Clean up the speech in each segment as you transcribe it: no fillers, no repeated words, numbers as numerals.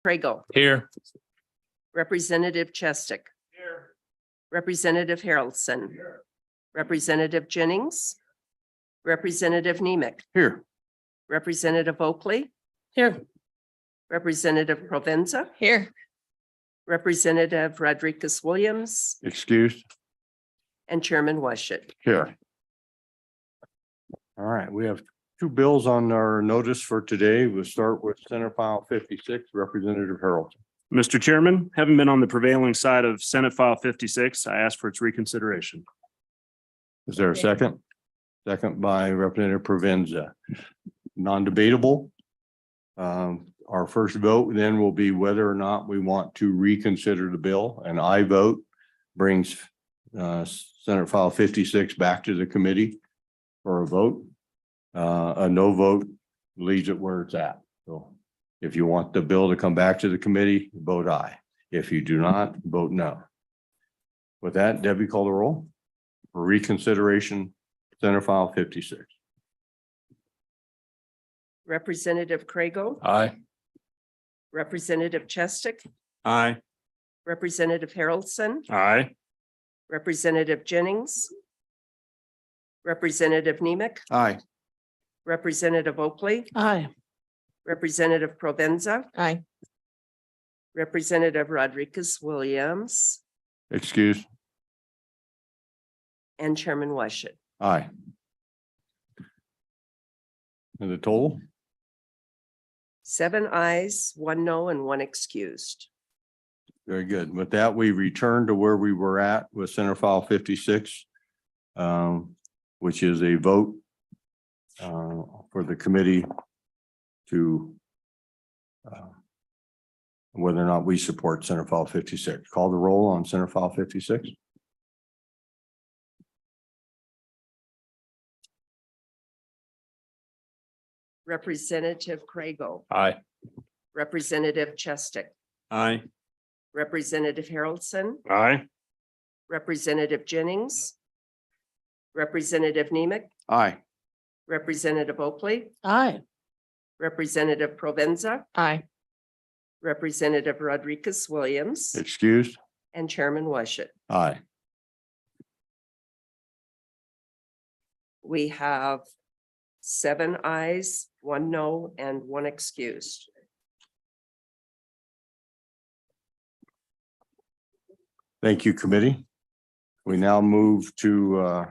Prego. Here. Representative Chestick. Here. Representative Harrelson. Representative Jennings. Representative Nemec. Here. Representative Oakley. Here. Representative Provenza. Here. Representative Rodriguez Williams Excused. and Chairman Washut. Here. All right, we have two bills on our notice for today. We'll start with Senate File 56, Representative Harrelson. Mr. Chairman, having been on the prevailing side of Senate File 56, I ask for its reconsideration. Is there a second? Second by Representative Provenza. Non-debatable. Our first vote then will be whether or not we want to reconsider the bill. An aye vote brings Senate File 56 back to the committee for a vote. A no vote leaves it where it's at. So if you want the bill to come back to the committee, vote aye. If you do not, vote no. With that, Debbie, call the roll for reconsideration, Senate File 56. Representative Craigo, Aye. Representative Chestick, Aye. Representative Harrelson, Aye. Representative Jennings, Representative Nemec, Aye. Representative Oakley, Aye. Representative Provenza, Aye. Representative Rodriguez Williams, Excuse. and Chairman Washut. Aye. And the total? 7 ayes, 1 no, and 1 excused. Very good. With that, we return to where we were at with Senate File 56, which is a vote for the committee to whether or not we support Senate File 56. Call the roll on Senate File 56. Representative Craigo, Aye. Representative Chestick, Aye. Representative Harrelson, Aye. Representative Jennings, Representative Nemec, Aye. Representative Oakley, Aye. Representative Provenza, Aye. Representative Rodriguez Williams, Excused? and Chairman Washut. Aye. We have 7 ayes, 1 no, and 1 excused. Thank you, committee. We now move to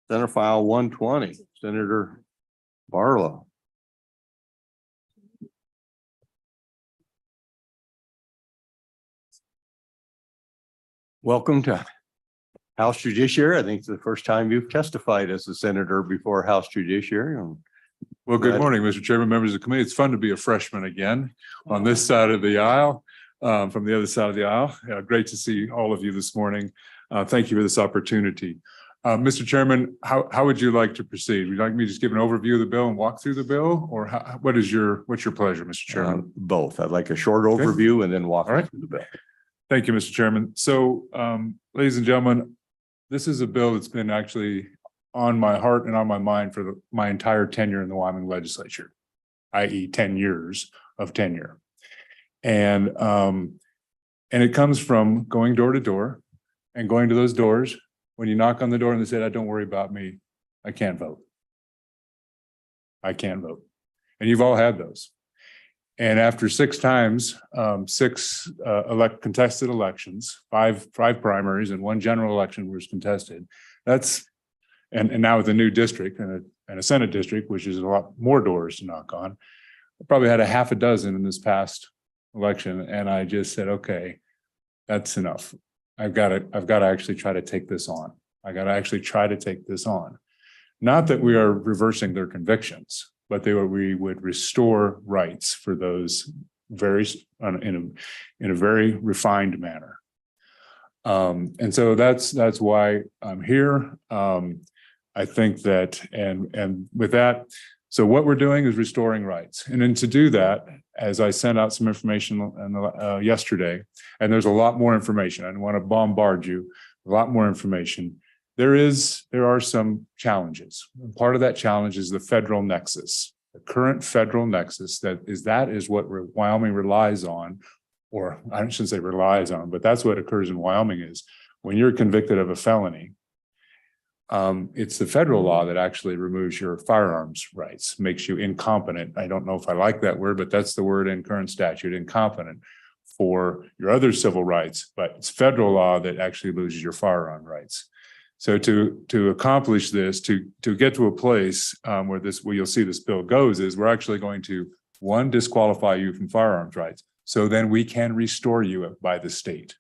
Senate File 120, Senator Barlow. Welcome to House Judiciary. I think it's the first time you've testified as a senator before House Judiciary. Well, good Right. morning, Mr. Chairman, members of the committee. It's fun to be a freshman again on this side of the aisle, from the other side of the aisle. Great to see all of you this morning. Thank you for this opportunity. Mr. Chairman, how would you like to proceed? Would you like me to just give an overview of the bill and walk through the bill? Or what's your pleasure, Mr. Chairman? Both. I'd like a short overview and then walk All right. through the bill. Thank you, Mr. Chairman. So, ladies and gentlemen, this is a bill that's been actually on my heart and on my mind for my entire tenure in the Wyoming legislature, i.e. 10 years of tenure. And it comes from going door to door and going to those doors. When you knock on the door and they say, "Don't worry about me, I can't vote. I can't vote." And you've all had those. And after 6 times, 6 contested elections, five primaries and 1 general election was contested. And now with a new district and a Senate district, which is a lot more doors to knock on, I probably had a half a dozen in this past election. And I just said, okay, that's enough. I've got to actually try to take this on. I got to actually try to take this on. Not that we are reversing their convictions, but we would restore rights for those in a very refined manner. And so that's why I'm here. I think that, and with that, so what we're doing is restoring rights. And then to do that, as I sent out some information yesterday, and there's a lot more information. I don't want to bombard you, a lot more information. There are some challenges. And part of that challenge is the federal nexus, the current federal nexus that is what Wyoming relies on or I shouldn't say relies on, but that's what occurs in Wyoming is when you're convicted of a felony, it's the federal law that actually removes your firearms rights, makes you incompetent. I don't know if I like that word, but that's the word in current statute, incompetent for your other civil rights, but it's federal law that actually loses your firearm rights. So to accomplish this, to get to a place where you'll see this bill goes is we're actually going to, one, disqualify you from firearms rights. So then we can restore you by the state.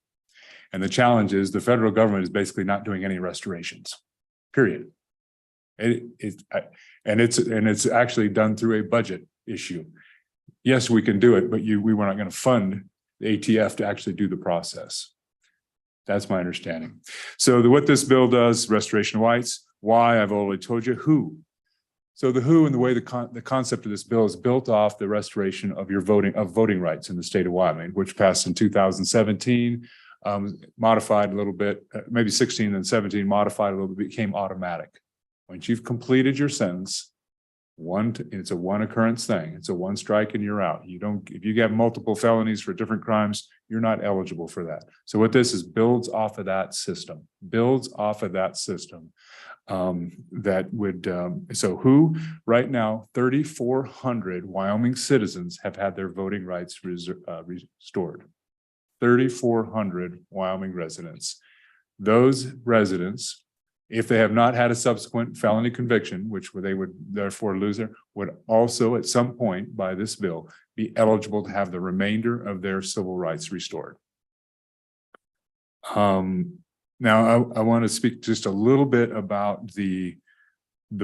And the challenge is the federal government is basically not doing any restorations, period. It's actually done through a budget issue. Yes, we can do it, but we were not going to fund the ATF to actually do the process. That's my understanding. So what this bill does, restoration of rights, why I've already told you, who. So the who and the way the concept of this bill is built off the restoration of your voting rights in the state of Wyoming, which passed in 2017, modified a little bit, maybe 16 and 17 modified a little bit, became automatic. Once you've completed your sentence, it's a one occurrence thing. It's a one strike and you're out. If you have multiple felonies for different crimes, you're not eligible for that. So what this is builds off of that system, that would, so who right now, 3,400 Wyoming citizens have had their voting rights restored. 3,400 Wyoming residents. Those residents, if they have not had a subsequent felony conviction, which they would therefore lose their, would also at some point by this bill be eligible to have the remainder of their civil rights restored. Now I want to speak just a little bit about the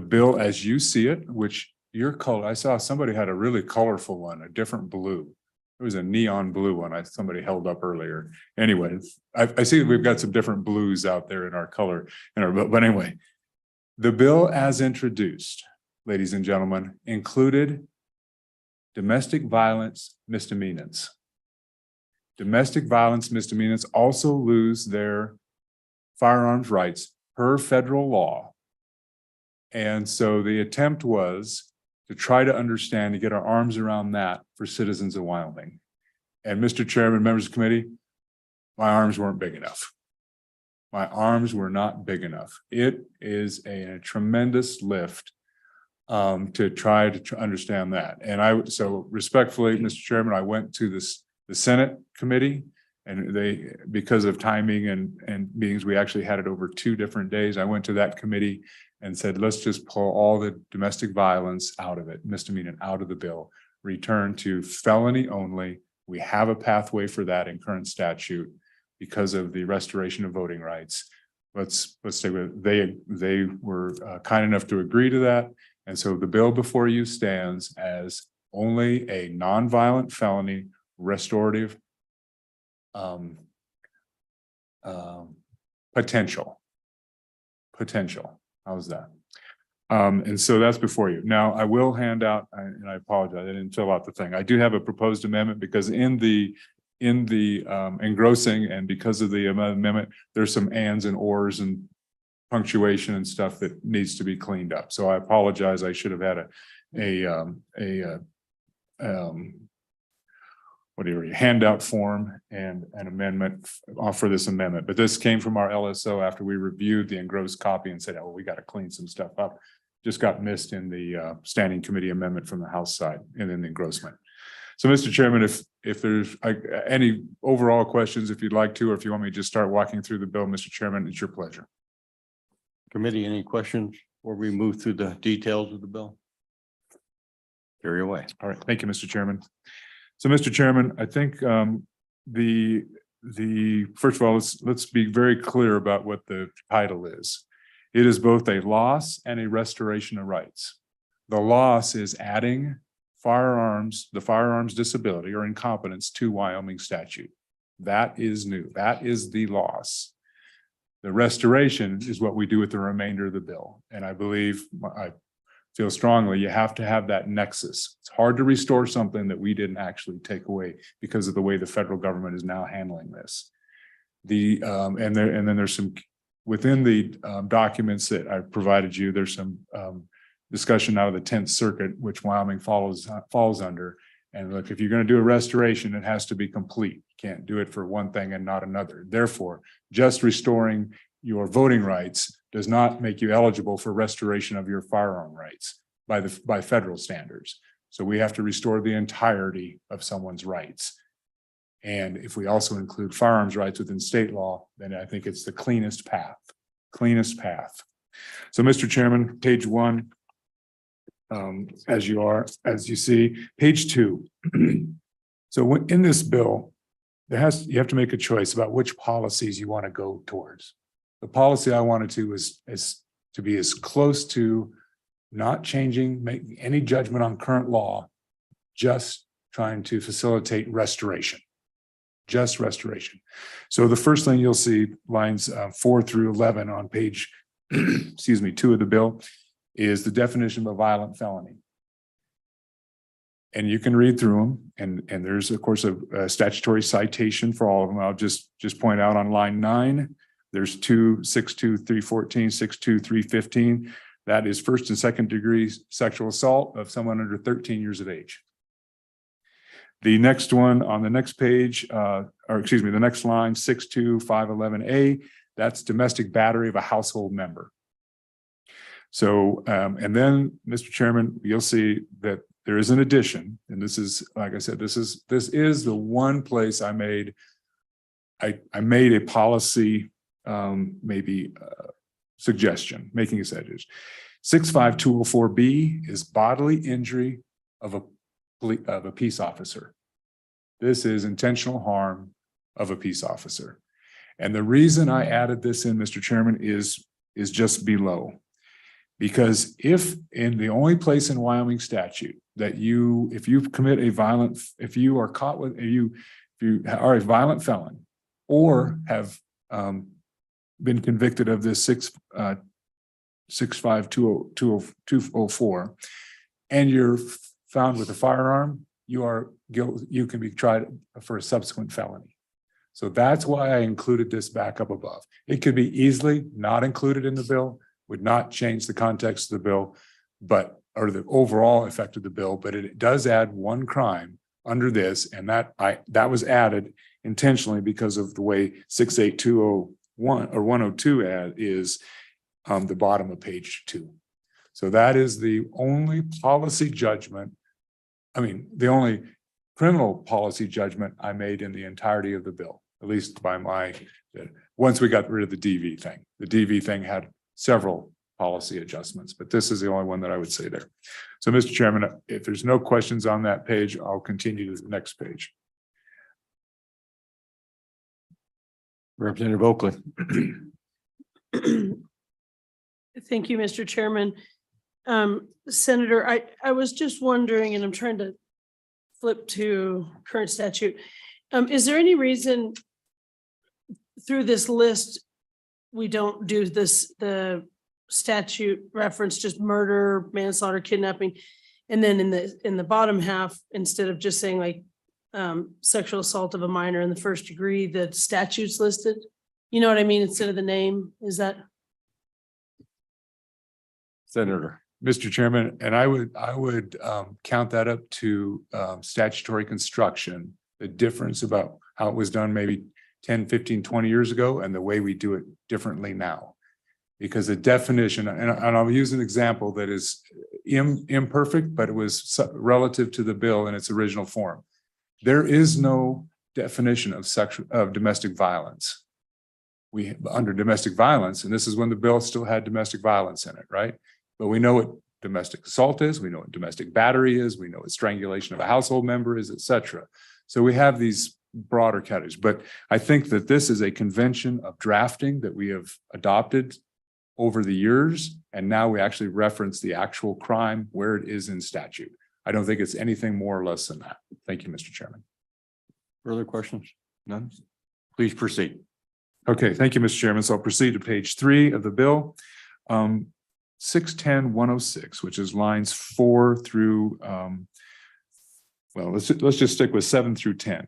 bill as you see it, which your color, I saw somebody had a really colorful one, a different blue. It was a neon blue one somebody held up earlier. Anyway, I see that we've got some different blues out there in our color. But anyway, the bill as introduced, ladies and gentlemen, included domestic violence misdemeanors. Domestic violence misdemeanors also lose their firearms rights per federal law. And so the attempt was to try to understand, to get our arms around that for citizens of Wyoming. And Mr. Chairman, members of the committee, my arms weren't big enough. My arms were not big enough. It is a tremendous lift to try to understand that. And so respectfully, Mr. Chairman, I went to the Senate committee, and because of timing and meetings, we actually had it over 2 different days. I went to that committee and said, let's just pull all the domestic violence out of it, misdemeanor out of the bill, return to felony only. We have a pathway for that in current statute because of the restoration of voting rights. Let's stay with it. They were kind enough to agree to that. And so the bill before you stands as only a nonviolent felony restorative potential. How's that? And so that's before you. Now I will hand out, and I apologize, I didn't fill out the thing. I do have a proposed amendment because in the engrossing and because of the amendment, there's some ands and ors and punctuation and stuff that needs to be cleaned up. So I apologize. I should have had a handout form and an amendment for this amendment. But this came from our LSO after we reviewed the engrossed copy and said, oh, we got to clean some stuff up. Just got missed in the standing committee amendment from the House side and then the engrossment. So, Mr. Chairman, if there's any overall questions, if you'd like to, or if you want me to just start walking through the bill, Mr. Chairman, it's your pleasure. Committee, any questions before we move through the details of the bill? Carry away. All right. Thank you, Mr. Chairman. So, Mr. Chairman, I think first of all, let's be very clear about what the title is. It is both a loss and a restoration of rights. The loss is adding the firearms disability or incompetence to Wyoming statute. That is new. That is the loss. The restoration is what we do with the remainder of the bill. And I feel strongly you have to have that nexus. It's hard to restore something that we didn't actually take away because of the way the federal government is now handling this. And then there's some within the documents that I provided you. There's some discussion out of the 10th Circuit, which Wyoming falls under, And look, if you're going to do a restoration, it has to be complete. You can't do it for one thing and not another. Therefore, just restoring your voting rights does not make you eligible for restoration of your firearm rights by federal standards. So we have to restore the entirety of someone's rights. And if we also include firearms rights within state law, then I think it's the cleanest path. So, Mr. Chairman, page 1, as you see, page 2. So in this bill, you have to make a choice about which policies you want to go towards. The policy I wanted to is to be as close to not changing, making any judgment on current law, just trying to facilitate restoration. Just restoration. So the first thing you'll see, lines 4 through 11 on page, 2 of the bill, is the definition of a violent felony. And you can read through them, and there's of course a statutory citation for all of them. I'll just point out on line 9, there's 262-314, 62315. That is first and second degree sexual assault of someone under 13 years of age. The next one on the next page, the next line, 62511A, that's domestic battery of a household member. So, and then, Mr. Chairman, you'll see that there is an addition, and this is, like I said, this is the one place I made a policy, suggestion, making a suggestion. 65204B is bodily injury of a peace officer. This is intentional harm of a peace officer. And the reason I added this in, Mr. Chairman, is just below. Because if in the only place in Wyoming statute that if you are caught with, if you are a violent felon or have been convicted of this 65204 and you're found with a firearm, you can be tried for a subsequent felony. So that's why I included this back up above. It could be easily not included in the bill, would not change the context of the bill, or the overall effect of the bill, but it does add one crime under this, and that was added intentionally because of the way 68201 or 102 is on the bottom of page 2. So that is the only policy judgment, the only criminal policy judgment I made in the entirety of the bill, at least once we got rid of the DV thing. The DV thing had several policy adjustments, but this is the only one that I would say there. So, Mr. Chairman, if there's no questions on that page, I'll continue to the next page. Representative Oakley. Thank you, Mr. Chairman. Senator, I was just wondering, and I'm trying to flip to current statute. Is there any reason through this list we don't do the statute reference just murder, manslaughter, kidnapping, and then in the bottom half, instead of just saying like sexual assault of a minor in the first degree, the statute's listed? You know what I mean? Instead of the name, is that? Senator. Mr. Chairman, and I would count that up to statutory construction, the difference about how it was done maybe 10, 15, 20 years ago and the way we do it differently now. Because the definition, and I'll use an example that is imperfect, but it was relative to the bill in its original form. There is no definition of domestic violence. Under domestic violence, and this is when the bill still had domestic violence in it, right? But we know what domestic assault is, we know what domestic battery is, we know what strangulation of a household member is, etc. So we have these broader categories, but I think that this is a convention of drafting that we have adopted over the years, and now we actually reference the actual crime where it is in statute. I don't think it's anything more or less than that. Thank you, Mr. Chairman. Further questions? None? Please proceed. Okay, thank you, Mr. Chairman. So I'll proceed to page 3 of the bill. 610-106, which is lines 4 through, let's just stick with 7 through 10.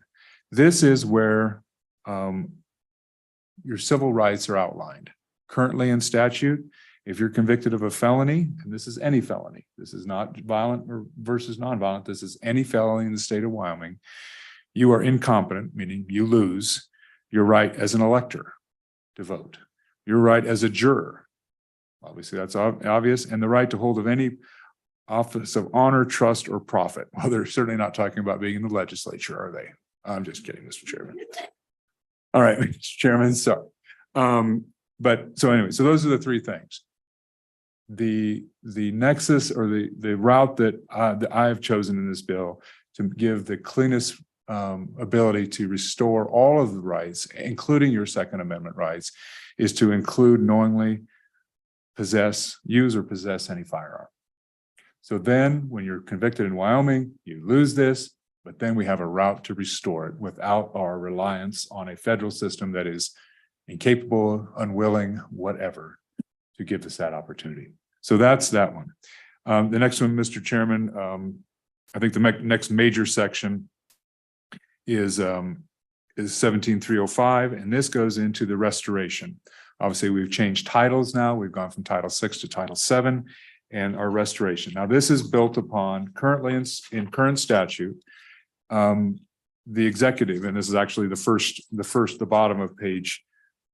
This is where your civil rights are outlined currently in statute. If you're convicted of a felony, and this is any felony, this is not violent or versus nonviolent, this is any felony in the state of Wyoming, you are incompetent, meaning you lose your right as an elector to vote, your right as a juror. Obviously, that's obvious, and the right to hold of any office of honor, trust, or profit. Well, they're certainly not talking about being in the legislature, are they? I'm just kidding, Mr. Chairman. All right, Mr. Chairman, so, but so anyway, so those are the three things. The nexus or the route that I have chosen in this bill to give the cleanest ability to restore all of the rights, including your Second Amendment rights, is to include knowingly use or possess any firearm. So then when you're convicted in Wyoming, you lose this, but then we have a route to restore it without our reliance on a federal system that is incapable, unwilling, whatever, to give us that opportunity. So that's that one. The next one, Mr. Chairman, I think the next major section is 17305, and this goes into the restoration. Obviously, we've changed titles now. We've gone from Title VI to Title VII and our restoration. Now, this is built upon currently in current statute, the executive, and this is actually the bottom of page,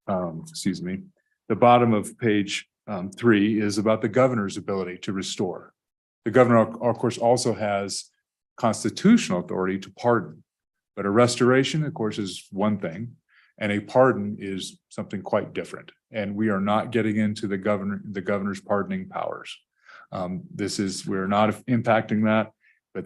the bottom of page 3 is about the governor's ability to restore. The governor, of course, also has constitutional authority to pardon, but a restoration, of course, is one thing, and a pardon is something quite different. And we are not getting into the governor's pardoning powers. We're not impacting that, but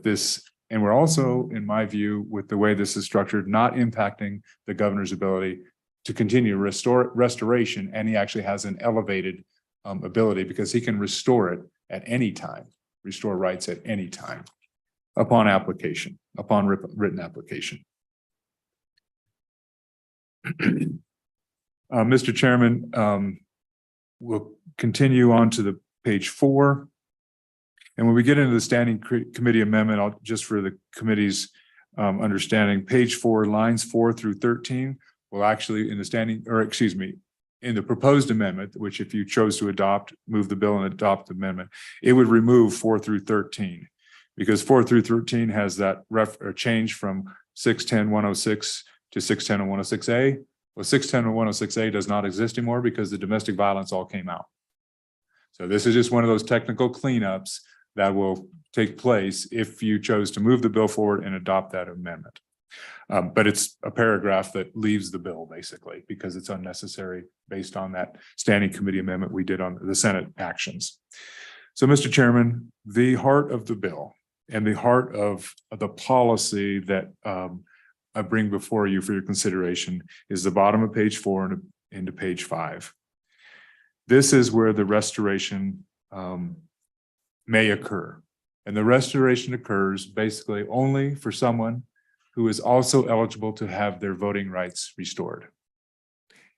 and we're also, in my view, with the way this is structured, not impacting the governor's ability to continue restoration, and he actually has an elevated ability because he can restore it at any time, restore rights at any time upon application, upon written application. Mr. Chairman, we'll continue on to the page 4. And when we get into the standing committee amendment, just for the committee's understanding, page 4, lines 4 through 13 will actually in the proposed amendment, which if you chose to move the bill and adopt the amendment, it would remove 4 through 13 because 4 through 13 has that change from 610-106 to 610-106A. Well, 610 and 106A does not exist anymore because the domestic violence all came out. So this is just one of those technical cleanups that will take place if you chose to move the bill forward and adopt that amendment. But it's a paragraph that leaves the bill basically because it's unnecessary based on that standing committee amendment we did on the Senate actions. So, Mr. Chairman, the heart of the bill and the heart of the policy that I bring before you for your consideration is the bottom of page 4 and into page 5. This is where the restoration may occur. And the restoration occurs basically only for someone who is also eligible to have their voting rights restored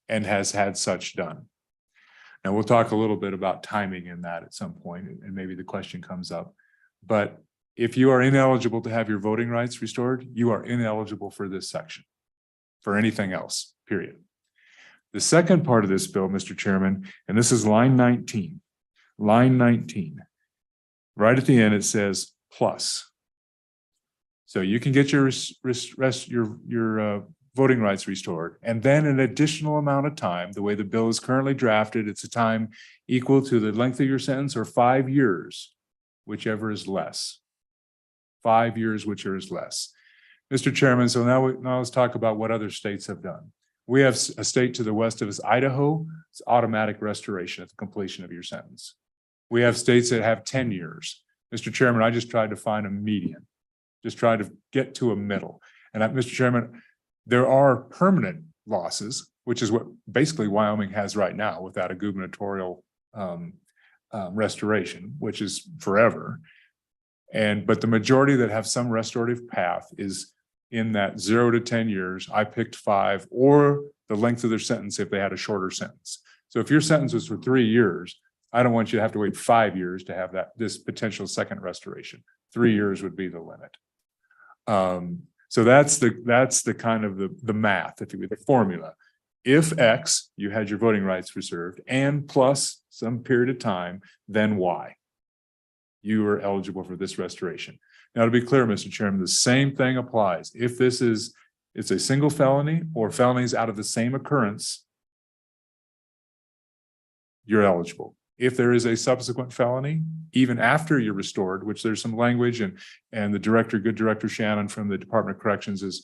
and has had such done. Now we'll talk a little bit about timing in that at some point, and maybe the question comes up. But if you are ineligible to have your voting rights restored, you are ineligible for this section, for anything else, period. The second part of this bill, Mr. Chairman, and this is line 19, right at the end, it says plus. So you can get your voting rights restored, and then an additional amount of time, the way the bill is currently drafted, it's a time equal to the length of your sentence or 5 years, whichever is less. 5 years, whichever is less. Mr. Chairman, so now let's talk about what other states have done. We have a state to the west of us, Idaho. It's automatic restoration at the completion of your sentence. We have states that have 10 years. Mr. Chairman, I just tried to find a median, just tried to get to a middle. And Mr. Chairman, there are permanent losses, which is what basically Wyoming has right now without a gubernatorial restoration, which is forever. But the majority that have some restorative path is in that 0 to 10 years. I picked 5, or the length of their sentence if they had a shorter sentence. So if your sentence was for 3 years, I don't want you to have to wait 5 years to have this potential second restoration. 3 years would be the limit. So that's the kind of the math, if you will, the formula. if X, you had your voting rights reserved, and plus some period of time, then Y. You are eligible for this restoration. Now, to be clear, Mr. Chairman, the same thing applies. If it's a single felony or felonies out of the same occurrence, you're eligible. If there is a subsequent felony, even after you're restored, which there's some language and the good director Shannon from the Department of Corrections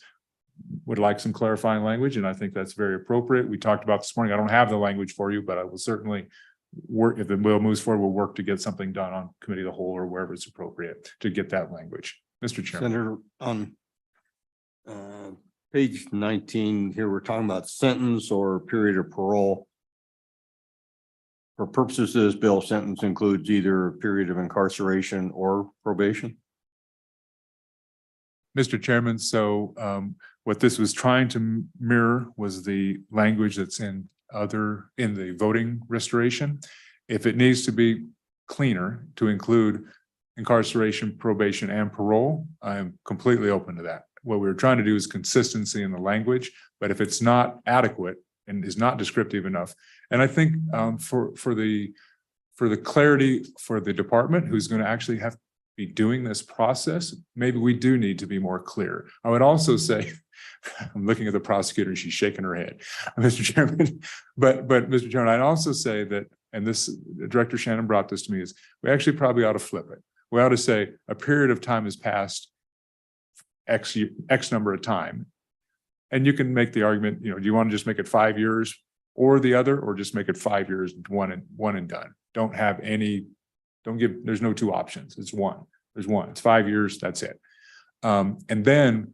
would like some clarifying language, and I think that's very appropriate. We talked about this morning. I don't have the language for you, but I will certainly work, if the bill moves forward, we'll work to get something done on committee of the whole or wherever it's appropriate to get that language. Mr. Chairman. Senator, on page 19 here, we're talking about sentence or period of parole. For purposes of this bill, sentence includes either a period of incarceration or probation. Mr. Chairman, so what this was trying to mirror was the language that's in the voting restoration. If it needs to be cleaner to include incarceration, probation, and parole, I am completely open to that. What we're trying to do is consistency in the language, but if it's not adequate and is not descriptive enough, and I think for the clarity for the department who's going to actually have to be doing this process, maybe we do need to be more clear. I would also say, I'm looking at the prosecutor and she's shaking her head, Mr. Chairman. But Mr. Chairman, I'd also say that, and this Director Shannon brought this to me, is we actually probably ought to flip it. We ought to say a period of time has passed X number of time. And you can make the argument, do you want to just make it 5 years or the other, or just make it 5 years, one and done? There's no two options. It's one. There's one. It's 5 years. That's it. And then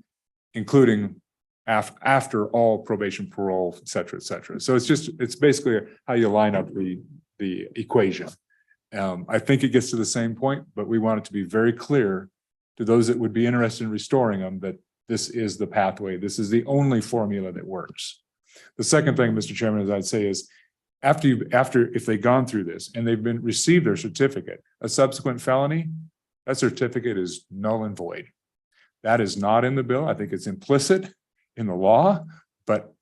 including after all probation, parole, et cetera, et cetera. So it's basically how you line up the equation. I think it gets to the same point, but we want it to be very clear to those that would be interested in restoring them that this is the pathway. This is the only formula that works. The second thing, Mr. Chairman, as I'd say is if they've gone through this and they've received their certificate, a subsequent felony, that certificate is null and void. That is not in the bill. I think it's implicit in the law, but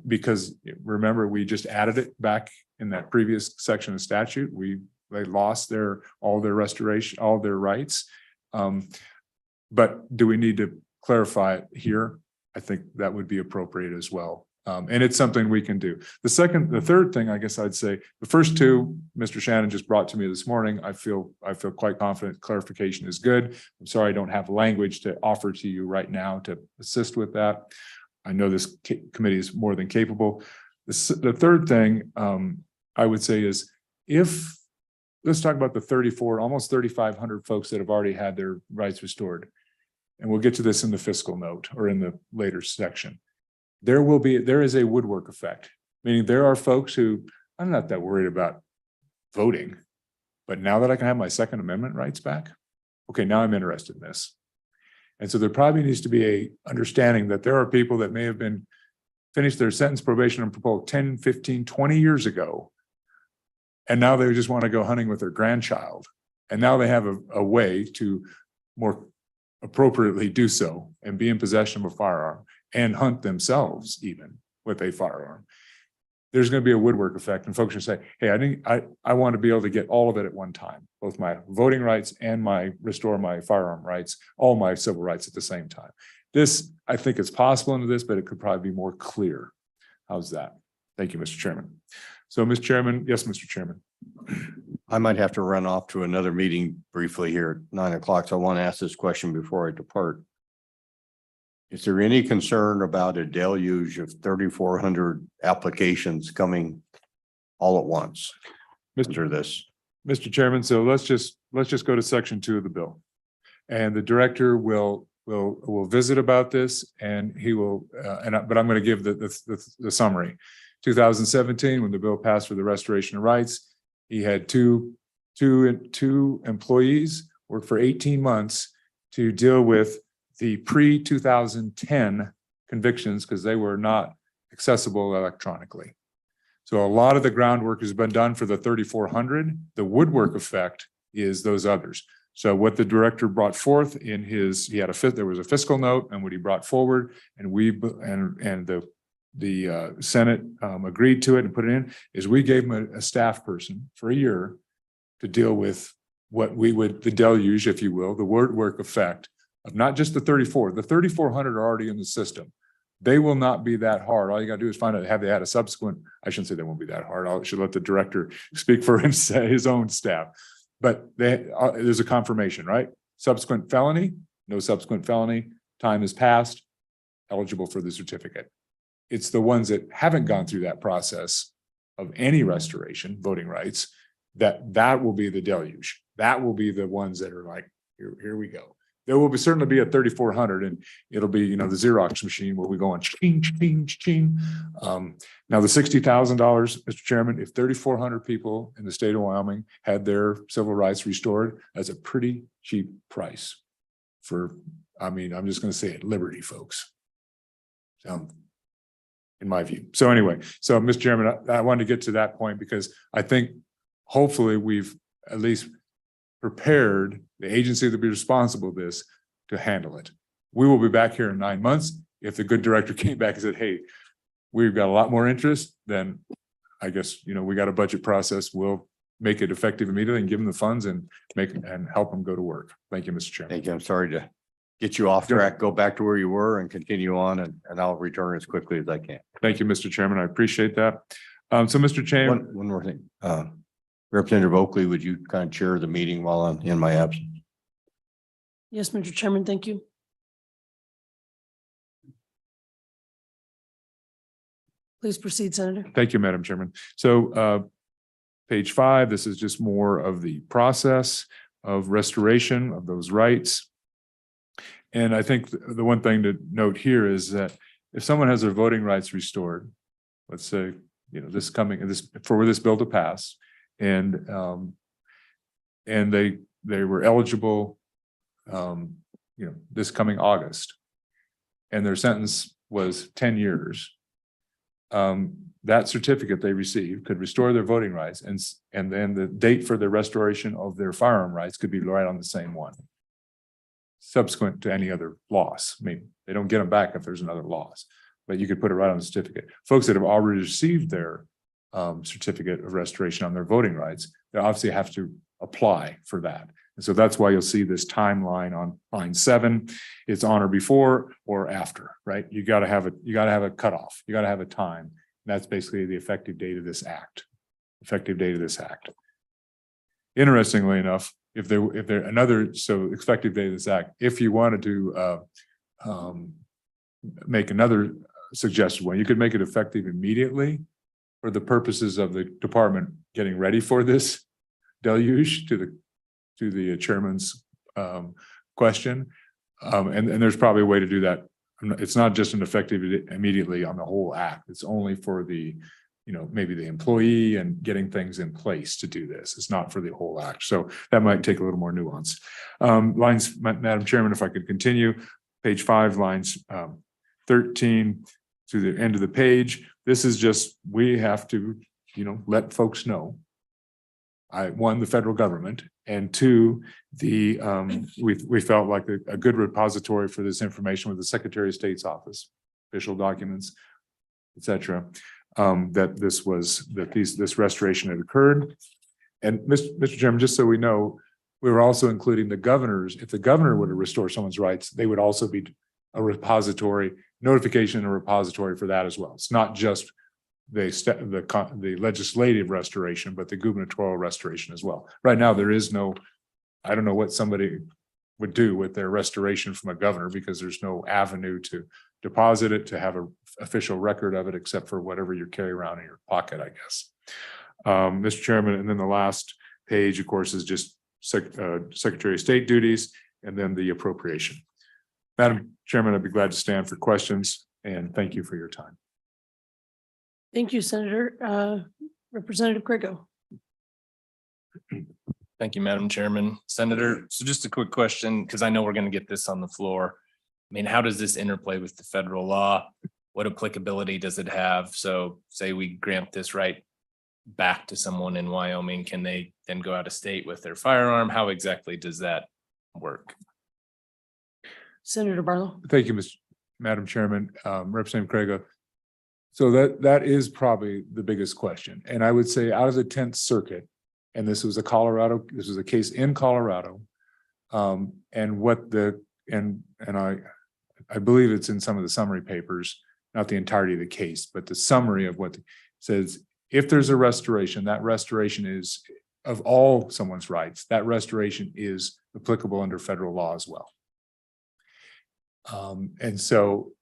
because remember, we just added it back in that previous section of statute. They lost all their restoration, all their rights. But do we need to clarify it here? I think that would be appropriate as well. And it's something we can do. The third thing, I guess I'd say, the first two, Mr. Shannon just brought to me this morning. I feel quite confident clarification is good. I'm sorry, I don't have language to offer to you right now to assist with that. I know this committee is more than capable. The third thing I would say is let's talk about the almost 3,500 folks that have already had their rights restored. And we'll get to this in the fiscal note or in the later section. There is a woodwork effect, meaning there are folks who, I'm not that worried about voting, but now that I can have my Second Amendment rights back, okay, now I'm interested in this. And so there probably needs to be a understanding that there are people that may have finished their sentence, probation, and parole 10, 15, 20 years ago. And now they just want to go hunting with their grandchild. And now they have a way to more appropriately do so and be in possession of a firearm and hunt themselves even with a firearm. There's going to be a woodwork effect, and folks are saying, hey, I want to be able to get all of it at one time, both my voting rights and restore my firearm rights, all my civil rights at the same time. I think it's possible into this, but it could probably be more clear. How's that? Thank you, Mr. Chairman. So, Mr. Chairman, yes, Mr. Chairman. I might have to run off to another meeting briefly here at 9 o'clock. So I want to ask this question before I depart. Is there any concern about a deluge of 3,400 applications coming all at once? Mr. Chairman, so let's just go to section 2 of the bill. And the director will visit about this, and he will, but I'm going to give the summary. 2017, when the bill passed for the restoration of rights, he had two employees work for 18 months to deal with the pre-2010 convictions because they were not accessible electronically. So a lot of the groundwork has been done for the 3,400. The woodwork effect is those others. So what the director brought forth in there was a fiscal note and what he brought forward, and the Senate agreed to it and put it in, is we gave them a staff person for a year to deal with what we would, the deluge, if you will, the word work effect of not just the 34, the 3,400 are already in the system. They will not be that hard. All you gotta do is find out, have they had a subsequent, I shouldn't say they won't be that hard. I should let the director speak for his own staff. But there's a confirmation, right? Subsequent felony, no subsequent felony, time has passed, eligible for the certificate. It's the ones that haven't gone through that process of any restoration, voting rights, that will be the deluge. That will be the ones that are like, here we go. There will certainly be a 3,400 and it'll be, the Xerox machine where we go on ching, ching, ching. Now the $60,000, Mr. Chairman, if 3,400 people in the state of Wyoming had their civil rights restored, that's a pretty cheap price for, I'm just going to say it, liberty, folks. In my view. So anyway, Mr. Chairman, I wanted to get to that point because I think hopefully we've at least prepared the agency that will be responsible for this to handle it. We will be back here in 9 months. If the good director came back and said, hey, we've got a lot more interest, then I guess, we got a budget process. We'll make it effective immediately and give them the funds and help them go to work. Thank you, Mr. Chairman. Thank you. I'm sorry to get you off track. Go back to where you were and continue on and I'll return as quickly as I can. Thank you, Mr. Chairman. I appreciate that. So Mr. Chairman. One more thing. Representative Oakley, would you kind of chair the meeting while I'm in my absence? Yes, Mr. Chairman, thank you. Please proceed, Senator. Thank you, Madam Chairman. So page 5, this is just more of the process of restoration of those rights. And I think the one thing to note here is that if someone has their voting rights restored, let's say, for this bill to pass, and they were eligible, this coming August, and their sentence was 10 years. That certificate they received could restore their voting rights, and then the date for the restoration of their firearm rights could be right on the same one, subsequent to any other loss. They don't get them back if there's another loss, but you could put it right on the certificate. Folks that have already received their certificate of restoration on their voting rights, they obviously have to apply for that. And so that's why you'll see this timeline on line 7. It's on or before or after, right? You got to have a cutoff. You got to have a time. And that's basically the effective date of this act. Interestingly enough, if there effective date of this act, if you wanted to make another suggested one, you could make it effective immediately for the purposes of the department getting ready for this deluge, to the chairman's question. And there's probably a way to do that. It's not just an effective immediately on the whole act. It's only for the, maybe the employee and getting things in place to do this. It's not for the whole act. So that might take a little more nuance. Lines, Madam Chairman, if I could continue, page 5, lines 13 to the end of the page. This is just, we have to, let folks know. One, the federal government, and 2, we felt like a good repository for this information with the Secretary of State's office, official documents, etc. This restoration had occurred. And Mr. Chairman, just so we know, we were also including the governors. If the governor were to restore someone's rights, they would also be a repository, notification and a repository for that as well. It's not just the legislative restoration, but the gubernatorial restoration as well. Right now, there is no, I don't know what somebody would do with their restoration from a governor, because there's no avenue to deposit it, to have an official record of it, except for whatever you carry around in your pocket, I guess. Mr. Chairman, and then the last page, of course, is just Secretary of State duties, and then the appropriation. Madam Chairman, I'd be glad to stand for questions, and thank you for your time. Thank you, Senator. Representative Grego. Thank you, Madam Chairman. Senator, so just a quick question, because I know we're going to get this on the floor. How does this interplay with the federal law? What applicability does it have? So say we grant this right back to someone in Wyoming, can they then go out of state with their firearm? How exactly does that work? Senator Barlow. Thank you, Madam Chairman. Representative Craig. So that is probably the biggest question. And I would say out of the 10th Circuit, and this was a case in Colorado. And what I believe it's in some of the summary papers, not the entirety of the case, but the summary of what says, if there's a restoration, that restoration is of all someone's rights, that restoration is applicable under federal law as well. And so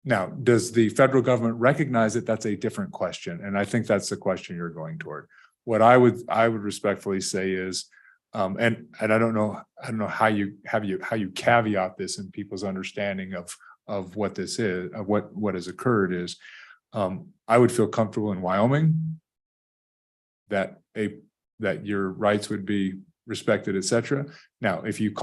now, does the federal government recognize it? That's a different question. And I think that's the question you're going toward. What I would respectfully say is, and I don't know how you caveat this in people's understanding of what this is, of what has occurred is, I would feel comfortable in Wyoming that your rights would be respected, et cetera. Now, if you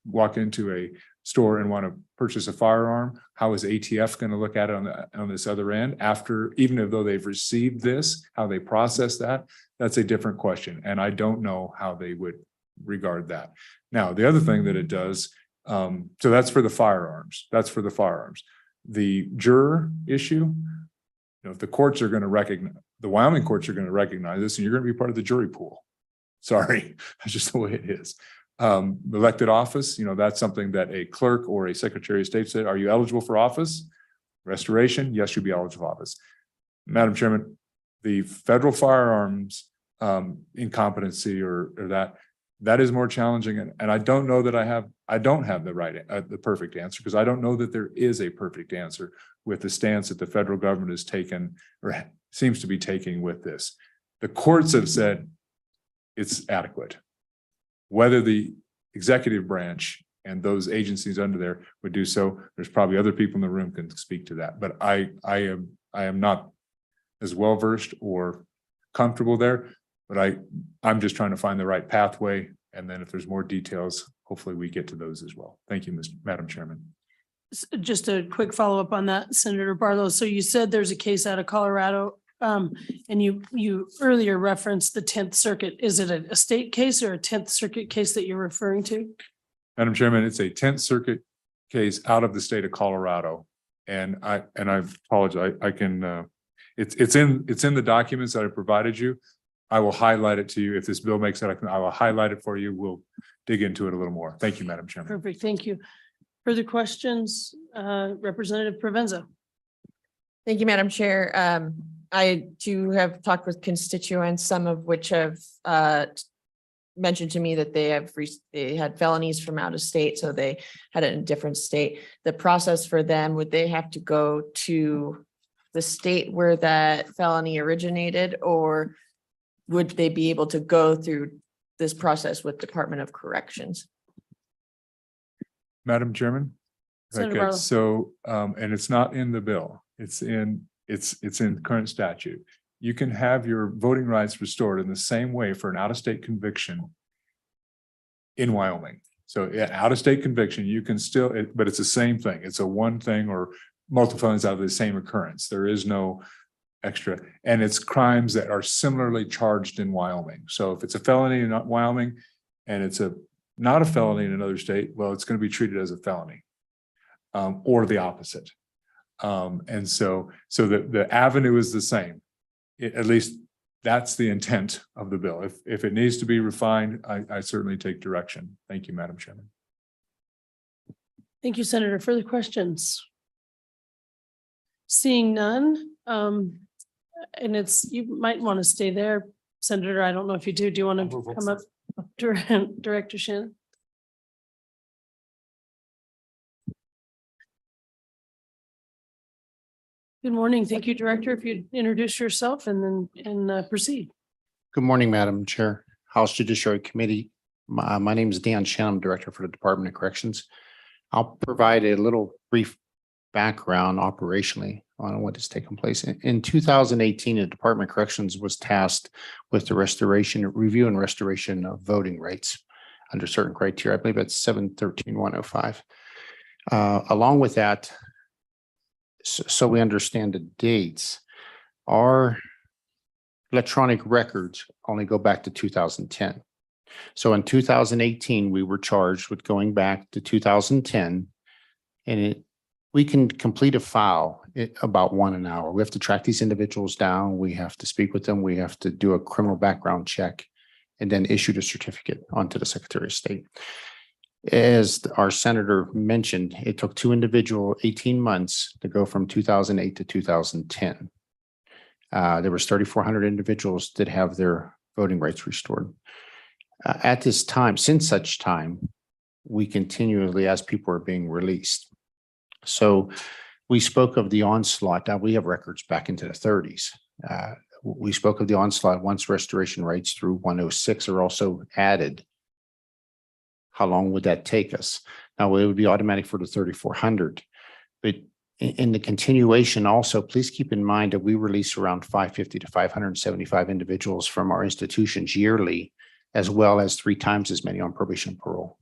walk into a store and want to purchase a firearm, how is ATF going to look at it on this other end after, even though they've received this, how they process that? That's a different question. And I don't know how they would regard that. Now, the other thing that it does, so that's for the firearms. The juror issue, if the courts are going to recognize, the Wyoming courts are going to recognize this, and you're going to be part of the jury pool. Sorry, that's just the way it is. Elected office, that's something that a clerk or a secretary of state said, are you eligible for office? Restoration, yes, you'll be eligible for office. Madam Chairman, the federal firearms incompetency or that is more challenging. And I don't know that I don't have the perfect answer, because I don't know that there is a perfect answer with the stance that the federal government has taken or seems to be taking with this. The courts have said it's adequate. Whether the executive branch and those agencies under there would do so, there's probably other people in the room can speak to that. But I am not as well versed or comfortable there. But I'm just trying to find the right pathway. And then if there's more details, hopefully we get to those as well. Thank you, Madam Chairman. Just a quick follow-up on that, Senator Barlow. So you said there's a case out of Colorado, and you earlier referenced the 10th Circuit. Is it a state case or a 10th Circuit case that you're referring to? Madam Chairman, it's a 10th Circuit case out of the state of Colorado. And I apologize. I can it's in the documents that I provided you. I will highlight it to you. If this bill makes it, I will highlight it for you. We'll dig into it a little more. Thank you, Madam Chairman. Perfect. Thank you. Further questions? Representative Provenza. Thank you, Madam Chair. I too have talked with constituents, some of which have mentioned to me that they had felonies from out of state, so they had it in a different state. The process for them, would they have to go to the state where that felony originated, or would they be able to go through this process with Department of Corrections? Madam Chairman. Senator Okay, Barlow. so and it's not in the bill. It's in current statute. You can have your voting rights restored in the same way for an out-of-state conviction in Wyoming. So out-of-state conviction, you can still, but it's the same thing. It's a one thing or multiple felonies out of the same occurrence. There is no extra, and it's crimes that are similarly charged in Wyoming. So if it's a felony in Wyoming and it's not a felony in another state, well, it's going to be treated as a felony, or the opposite. And so the avenue is the same. At least that's the intent of the bill. If it needs to be refined, I certainly take direction. Thank you, Madam Chairman. Thank you, Senator. Further questions? Seeing none, and you might want to stay there, Senator. I don't know if you do. Do you want to come up, Director Shannon? Good morning. Thank you, Director. If you'd introduce yourself and then proceed. Good morning, Madam Chair, House Judiciary Committee. My name is Dan Shannon, I'm Director for the Department of Corrections. I'll provide a little brief background operationally on what has taken place. In 2018, the Department of Corrections was tasked with the review and restoration of voting rights under certain criteria. I believe it's 713-105. Along with that, so we understand the dates, our electronic records only go back to 2010. So in 2018, we were charged with going back to 2010, and we can complete a file about 1 hour. We have to track these individuals down. We have to speak with them. We have to do a criminal background check and then issue the certificate onto the Secretary of State. As our senator mentioned, it took 18 months to go from 2008 to 2010. There was 3,400 individuals that have their voting rights restored. At this time, since such time, we continually, as people are being released. So we spoke of the onslaught. Now we have records back into the 30s. We spoke of the onslaught once restoration rights through 106 are also added. How long would that take us? Now it would be automatic for the 3,400, but in the continuation also, please keep in mind that we release around 550 to 575 individuals from our institutions yearly, as well as 3 times as many on probation and parole.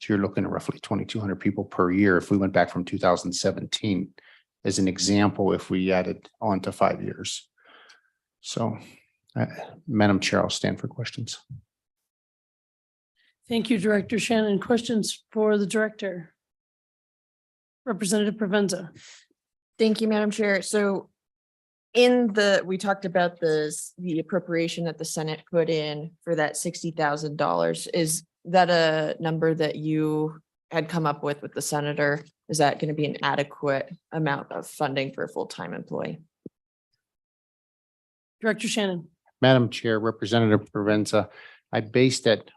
So you're looking at roughly 2,200 people per year. If we went back from 2017 as an example, if we added on to 5 years. So, Madam Chair, I'll stand for questions. Thank you, Director Shannon. Questions for the director? Representative Provenza. Thank you, Madam Chair. So we talked about the appropriation that the Senate put in for that $60,000. Is that a number that you had come up with the senator? Is that going to be an adequate amount of funding for a full-time employee? Director Shannon. Madam Chair, Representative Provenza, I based that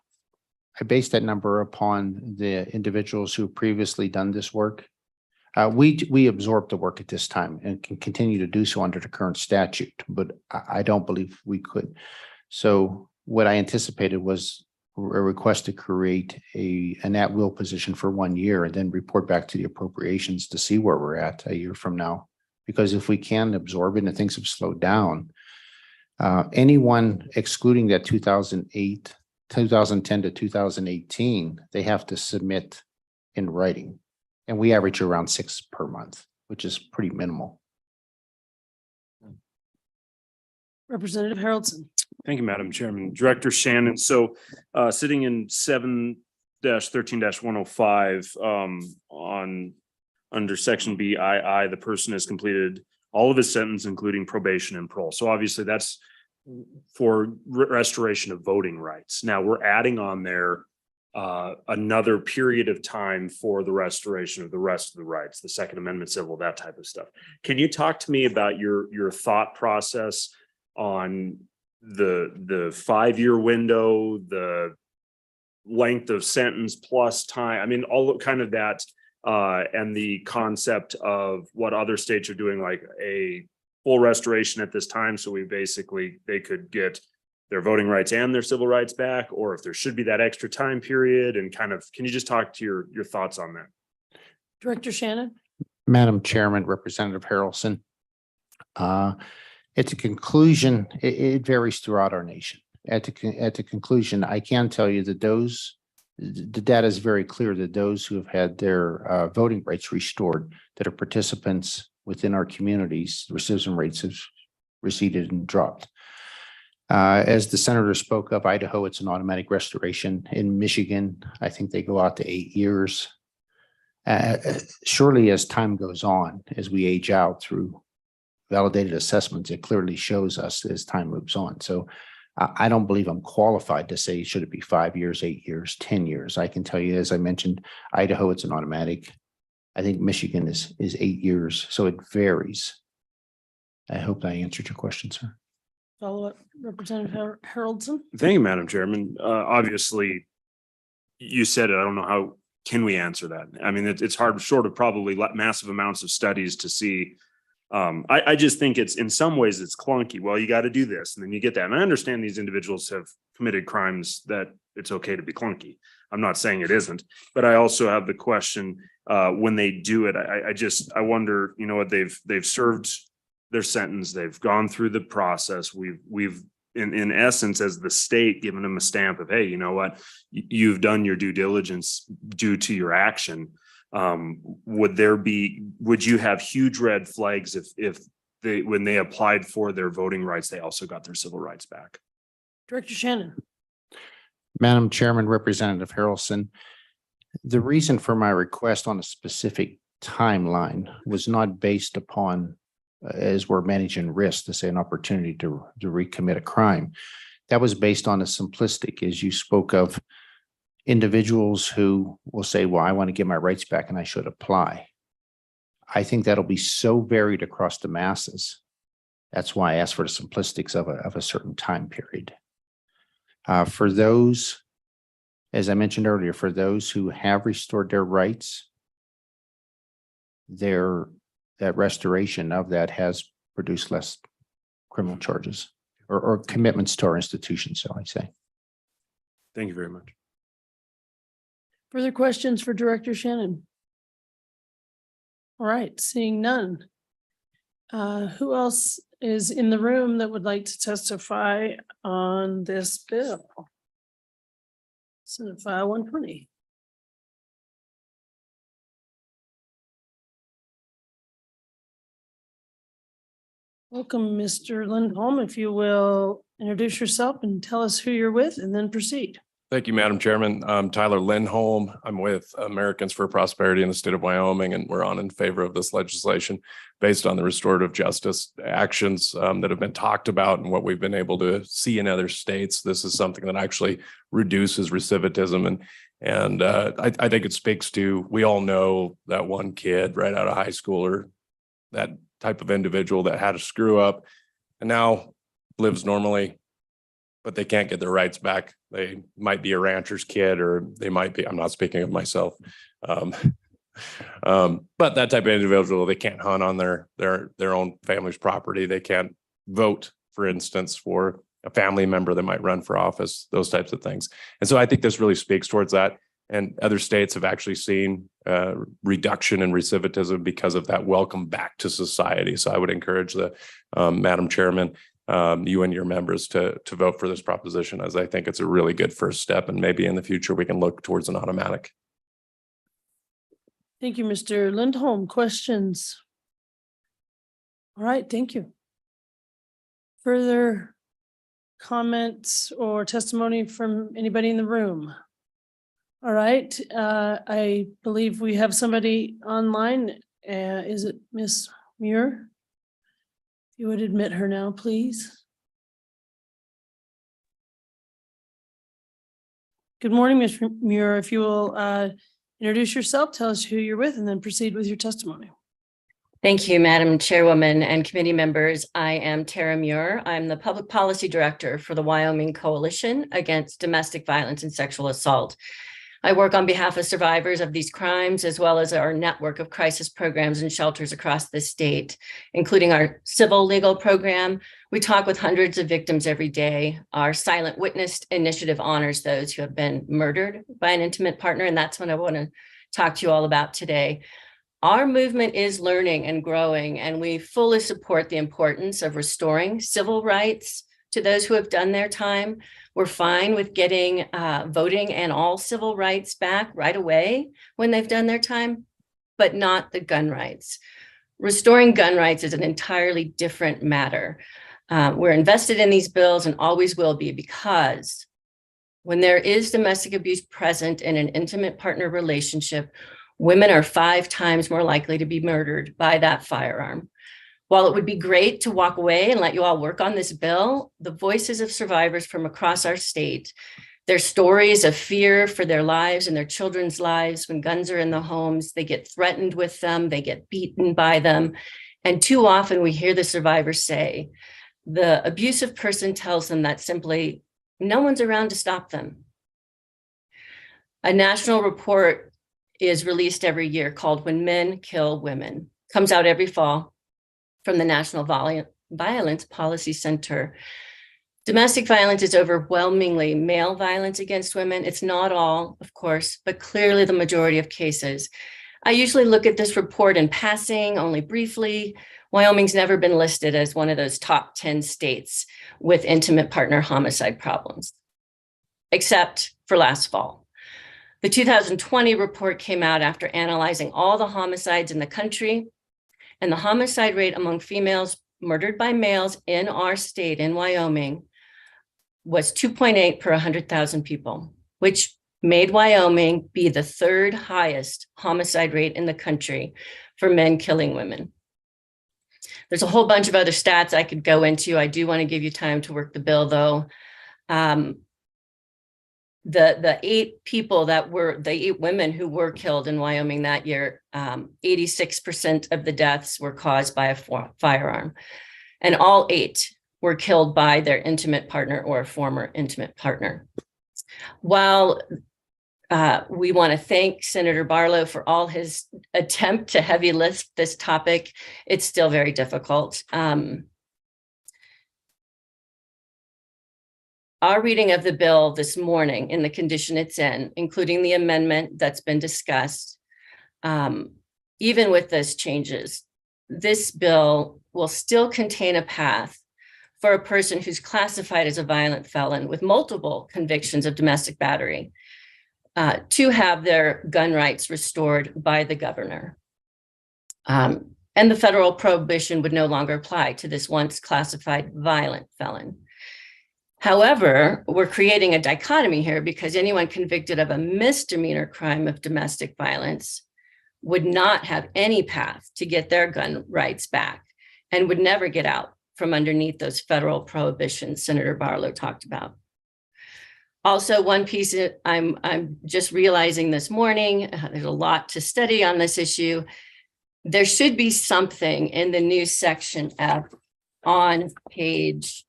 number upon the individuals who previously done this work. We absorb the work at this time and can continue to do so under the current statute, but I don't believe we could. So what I anticipated was a request to create an at-will position for 1 year and then report back to the appropriations to see where we're at a year from now. Because if we can absorb it and things have slowed down, anyone excluding that 2010 to 2018, they have to submit in writing. And we average around 6 per month, which is pretty minimal. Representative Haroldson. Thank you, Madam Chairman. Director Shannon, so sitting in 7-13-105 under section BII, the person has completed all of his sentence, including probation and parole. So obviously that's for restoration of voting rights. Now we're adding on there another period of time for the restoration of the rest of the rights, the Second Amendment, civil, that type of stuff. Can you talk to me about your thought process on the 5-year window, the length of sentence plus time? I mean, all kind of that, and the concept of what other states are doing, like a full restoration at this time. So they could get their voting rights and their civil rights back, or if there should be that extra time period, and kind of, can you just talk to your thoughts on that? Director Shannon. Madam Chairman, Representative Harrelson, at the conclusion, it varies throughout our nation. At the conclusion, I can tell you that the data is very clear that those who have had their voting rights restored, that are participants within our communities, recidivism rates have receded and dropped. As the senator spoke of, Idaho, it's an automatic restoration. In Michigan, I think they go out to 8 years. Surely as time goes on, as we age out through validated assessments, it clearly shows us as time moves on. So I don't believe I'm qualified to say, should it be 5 years, 8 years, 10 years? I can tell you, as I mentioned, Idaho, it's an automatic. I think Michigan is 8 years. So it varies. I hope I answered your question, sir. Follow up, Representative Haroldson. Thank you, Madam Chairman. Obviously, you said it. I don't know how can we answer that. I mean, it's hard, short of probably massive amounts of studies to see. I just think it's, in some ways it's clunky. Well, you got to do this and then you get that. And I understand these individuals have committed crimes that it's okay to be clunky. I'm not saying it isn't, but I also have the question, when they do it, I wonder, you know what, they've served their sentence, they've gone through the process. We've in essence, as the state, given them a stamp of, hey, you know what, you've done your due diligence due to your action. Would you have huge red flags if when they applied for their voting rights, they also got their civil rights back? Director Shannon. Madam Chairman, Representative Harrelson, the reason for my request on a specific timeline was not based upon, as we're managing risk, to say an opportunity to recommit a crime. That was based on a simplistic, as you spoke of, individuals who will say, well, I want to get my rights back and I should apply. I think that'll be so varied across the masses. That's why I asked for the simplistics of a certain time period. For those, as I mentioned earlier, for those who have restored their rights, that restoration of that has produced less criminal charges or commitments to our institutions, shall I say. Thank you very much. Further questions for Director Shannon? All right, seeing none. Who else is in the room that would like to testify on this bill? Senate File 120. Welcome, Mr. Lindholm. If you will introduce yourself and tell us who you're with and then proceed. Thank you, Madam Chairman. I'm Tyler Lindholm. I'm with Americans for Prosperity in the state of Wyoming, and we're on in favor of this legislation based on the restorative justice actions that have been talked about and what we've been able to see in other states. This is something that actually reduces recidivism. And I think it speaks to, we all know that one kid right out of high school or that type of individual that had a screw up and now lives normally, but they can't get their rights back. They might be a rancher's kid, or they might be, I'm not speaking of myself. But that type of individual, they can't hunt on their own family's property. They can't vote, for instance, for a family member that might run for office, those types of things. And so I think this really speaks towards that. And other states have actually seen reduction in recidivism because of that welcome back to society. So I would encourage the Madam Chairman, you and your members to vote for this proposition, as I think it's a really good first step. And maybe in the future, we can look towards an automatic. Thank you, Mr. Lindholm. Questions? All right, thank you. Further comments or testimony from anybody in the room? All right, I believe we have somebody online. Is it Miss Muir? If you would admit her now, please. Good morning, Ms. Muir. If you will introduce yourself, tell us who you're with, and then proceed with your testimony. Thank you, Madam Chairwoman and committee members. I am Tara Muir. I'm the Public Policy Director for the Wyoming Coalition Against Domestic Violence and Sexual Assault. I work on behalf of survivors of these crimes, as well as our network of crisis programs and shelters across the state, including our civil legal program. We talk with hundreds of victims every day. Our Silent Witness initiative honors those who have been murdered by an intimate partner, and that's what I want to talk to you all about today. Our movement is learning and growing, and we fully support the importance of restoring civil rights to those who have done their time. We're fine with getting voting and all civil rights back right away when they've done their time, but not the gun rights. Restoring gun rights is an entirely different matter. We're invested in these bills and always will be, because when there is domestic abuse present in an intimate partner relationship, women are 5 times more likely to be murdered by that firearm. While it would be great to walk away and let you all work on this bill, the voices of survivors from across our state, their stories of fear for their lives and their children's lives when guns are in the homes, they get threatened with them, they get beaten by them. And too often we hear the survivors say, the abusive person tells them that simply no one's around to stop them. A national report is released every year called When Men Kill Women. Comes out every fall from the National Violence Policy Center. Domestic violence is overwhelmingly male violence against women. It's not all, of course, but clearly the majority of cases. I usually look at this report in passing, only briefly. Wyoming's never been listed as one of those top 10 states with intimate partner homicide problems, except for last fall. The 2020 report came out after analyzing all the homicides in the country, and the homicide rate among females murdered by males in our state, in Wyoming, was 2.8 per 100,000 people, which made Wyoming be the third highest homicide rate in the country for men killing women. There's a whole bunch of other stats I could go into. I do want to give you time to work the bill, though. The 8 people that were the 8 women who were killed in Wyoming that year, 86% of the deaths were caused by a firearm, and all 8 were killed by their intimate partner or a former intimate partner. While we want to thank Senator Barlow for all his attempt to heavy lift this topic, it's still very difficult. Our reading of the bill this morning in the condition it's in, including the amendment that's been discussed, even with those changes, this bill will still contain a path for a person who's classified as a violent felon with multiple convictions of domestic battery to have their gun rights restored by the governor. And the federal prohibition would no longer apply to this once classified violent felon. However, we're creating a dichotomy here because anyone convicted of a misdemeanor crime of domestic violence would not have any path to get their gun rights back and would never get out from underneath those federal prohibitions Senator Barlow talked about. Also, one piece that I'm just realizing this morning, there's a lot to study on this issue. There should be something in the new section F on page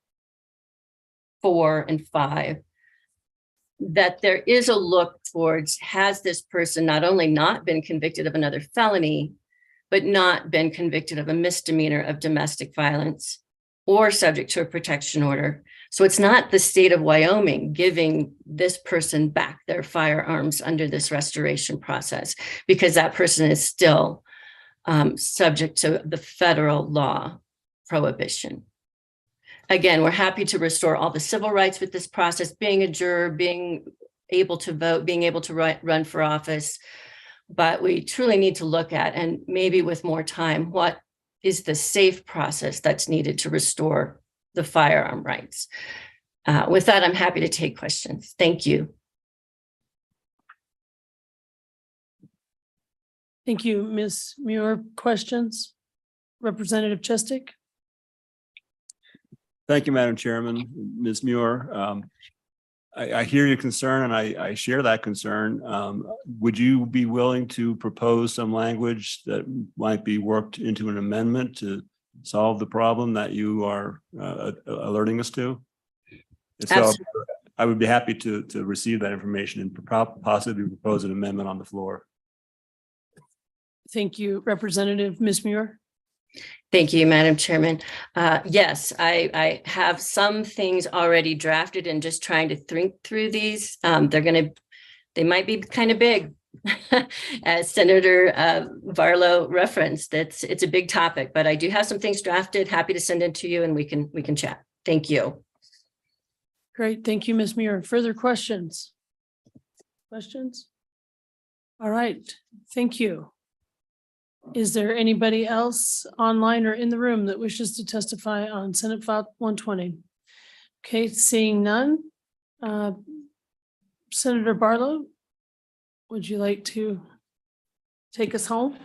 4 and 5 that there is a look towards, has this person not only not been convicted of another felony, but not been convicted of a misdemeanor of domestic violence or subject to a protection order. So it's not the state of Wyoming giving this person back their firearms under this restoration process, because that person is still subject to the federal law prohibition. Again, we're happy to restore all the civil rights with this process, being a juror, being able to vote, being able to run for office. But we truly need to look at, and maybe with more time, what is the safe process that's needed to restore the firearm rights. With that, I'm happy to take questions. Thank you. Thank you, Ms. Muir. Questions? Representative Chestick? Thank you, Madam Chairman. Ms. Muir, I hear your concern and I share that concern. Would you be willing to propose some language that might be worked into an amendment to solve the problem that you are alerting us to? If so, I would be happy to receive that information and possibly propose an amendment on the floor. Thank you, Representative. Ms. Muir? Thank you, Madam Chairman. Yes, I have some things already drafted and just trying to think through these. They might be kind of big. As Senator Barlow referenced, it's a big topic, but I do have some things drafted. Happy to send it to you and we can chat. Thank you. Great. Thank you, Ms. Muir. Further questions? Questions? All right. Thank you. Is there anybody else online or in the room that wishes to testify on Senate File 120? Okay, seeing none. Senator Barlow, would you like to take us home?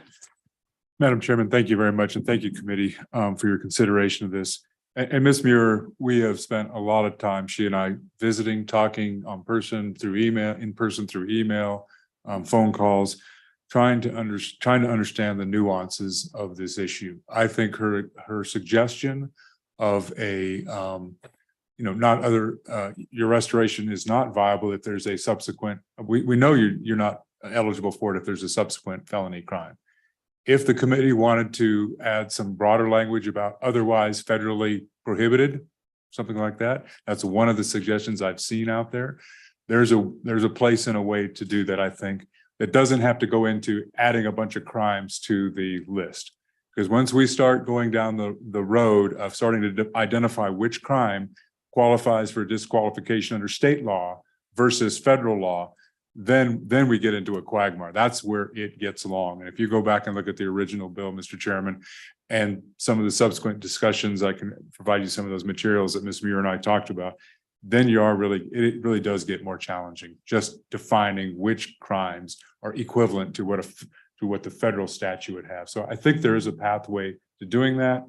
Madam Chairman, thank you very much. And thank you, committee, for your consideration of this. And Ms. Muir, we have spent a lot of time, she and I, visiting, talking in person through email, phone calls, trying to understand the nuances of this issue. I think her suggestion of a, your restoration is not viable if there's a subsequent, we know you're not eligible for it if there's a subsequent felony crime. If the committee wanted to add some broader language about otherwise federally prohibited, something like that, that's one of the suggestions I've seen out there. There's a place and a way to do that, I think. It doesn't have to go into adding a bunch of crimes to the list. Because once we start going down the road of starting to identify which crime qualifies for disqualification under state law versus federal law, then we get into a quagmire. That's where it gets long. And if you go back and look at the original bill, Mr. Chairman, and some of the subsequent discussions, I can provide you some of those materials that Ms. Muir and I talked about. then it really does get more challenging, just defining which crimes are equivalent to what the federal statute would have. So I think there is a pathway to doing that.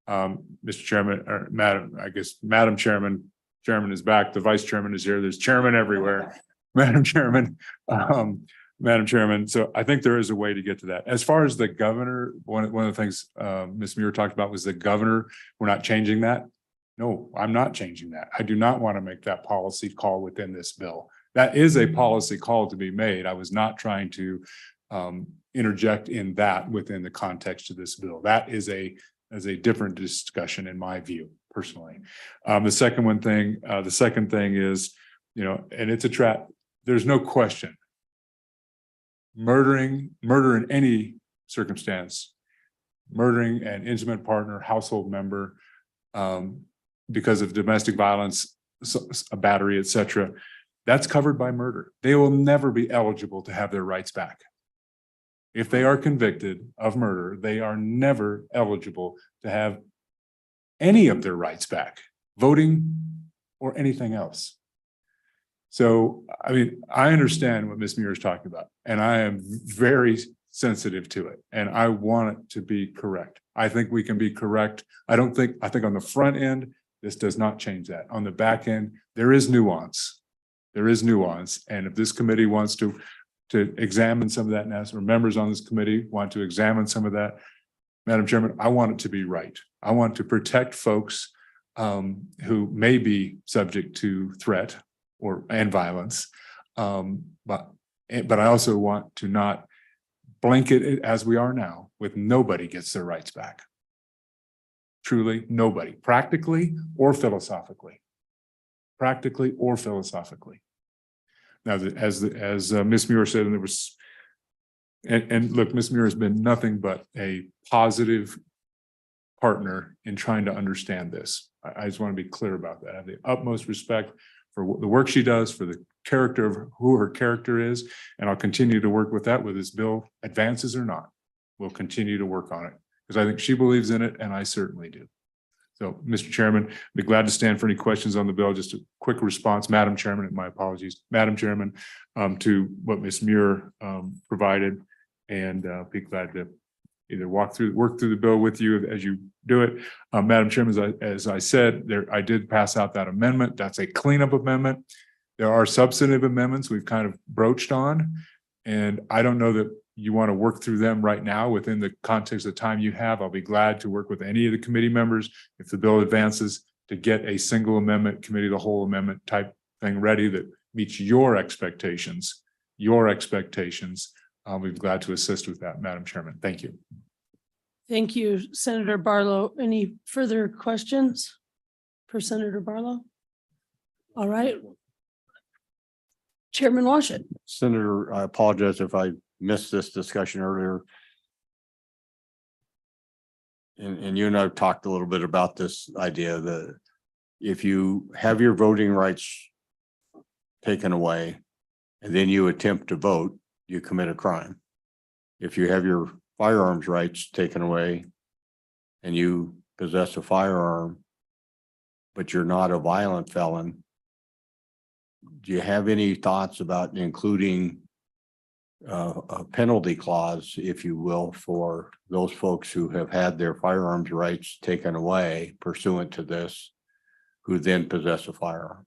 Mr. Chairman, or Madam Chairman is back, the vice chairman is here, there's chairman everywhere. Madam Chairman, Madam Chairman, so I think there is a way to get to that. As far as the governor, one of the things Ms. Muir talked about was the governor. We're not changing that. No, I'm not changing that. I do not want to make that policy call within this bill. That is a policy call to be made. I was not trying to interject in that within the context of this bill. That is a different discussion in my view, personally. The second thing is, and it's a trap. There's no question. Murder in any circumstance, murdering an intimate partner, household member, because of domestic violence, a battery, etc., that's covered by murder. They will never be eligible to have their rights back. If they are convicted of murder, they are never eligible to have any of their rights back, voting or anything else. So, I mean, I understand what Ms. Muir is talking about, and I am very sensitive to it, and I want it to be correct. I think we can be correct. I think on the front end, this does not change that. On the back end, there is nuance. There is nuance, and if this committee wants to examine some of that now, or members on this committee want to examine some of that, Madam Chairman, I want it to be right. I want to protect folks who may be subject to threat and violence, but I also want to not blanket it as we are now with nobody gets their rights back. Truly, nobody, practically or philosophically. Practically or philosophically. Now, as Ms. Muir said, and there was, and look, Ms. Muir has been nothing but a positive partner in trying to understand this. I just want to be clear about that. I have the utmost respect for the work she does, for the character of who her character is, and I'll continue to work with that, whether this bill advances or not. We'll continue to work on it because I think she believes in it, and I certainly do. So, Mr. Chairman, I'd be glad to stand for any questions on the bill. Just a quick response, Madam Chairman, and my apologies, Madam Chairman, to what Ms. Muir provided, and be glad to either work through the bill with you as you do it. Madam Chairman, as I said, I did pass out that amendment. That's a cleanup amendment. There are substantive amendments we've kind of broached on, and I don't know that you want to work through them right now within the context of time you have. I'll be glad to work with any of the committee members if the bill advances to get a single amendment, committee of the whole amendment type thing ready that meets your expectations. We'd be glad to assist with that, Madam Chairman. Thank you. Thank you, Senator Barlow. Any further questions for Senator Barlow? All right. Chairman Washington. Senator, I apologize if I missed this discussion earlier. And you and I have talked a little bit about this idea that if you have your voting rights taken away and then you attempt to vote, you commit a crime. If you have your firearms rights taken away and you possess a firearm, but you're not a violent felon, do you have any thoughts about including a penalty clause, if you will, for those folks who have had their firearms rights taken away pursuant to this, who then possess a firearm?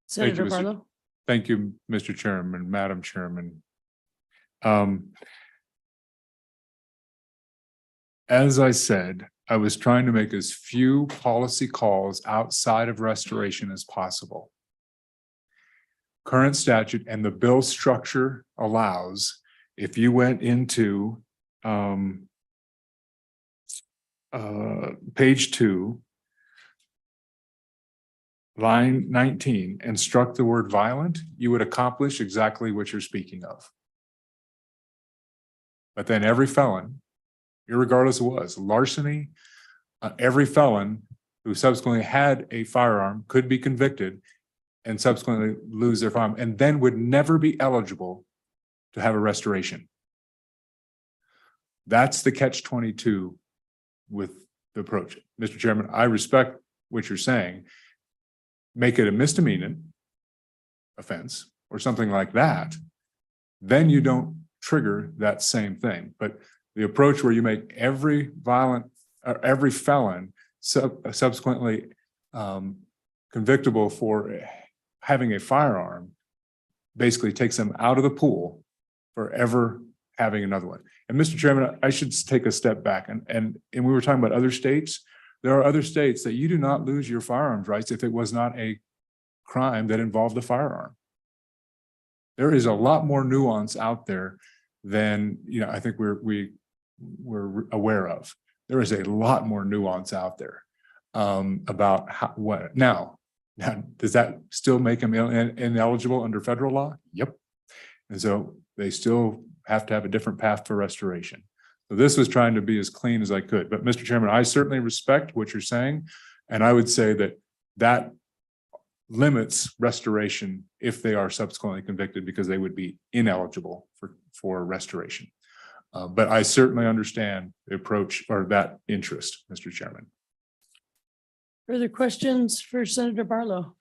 Senator Barlow. Thank you, Mr. Chairman, Madam Chairman. As I said, I was trying to make as few policy calls outside of restoration as possible. Current statute and the bill structure allows, if you went into page 2, line 19, and struck the word violent, you would accomplish exactly what you're speaking of. But then every felon, irregardless of what it was, larceny, every felon who subsequently had a firearm could be convicted and subsequently lose their firearm, and then would never be eligible to have a restoration. That's the catch-22 with the approach. Mr. Chairman, I respect what you're saying. make it a misdemeanor offense or something like that, then you don't trigger that same thing. But the approach where you make every every felon subsequently convictable for having a firearm basically takes them out of the pool for ever having another one. And Mr. Chairman, I should take a step back and we were talking about other states. There are other states that you do not lose your firearms rights if it was not a crime that involved a firearm. There is a lot more nuance out there than, I think we're aware of. There is a lot more nuance out there about what now, does that still make them ineligible under federal law? Yep. And so they still have to have a different path for restoration. So this was trying to be as clean as I could. But Mr. Chairman, I certainly respect what you're saying. And I would say that limits restoration if they are subsequently convicted because they would be ineligible for restoration. But I certainly understand the approach or that interest, Mr. Chairman. Further questions for Senator Barlow?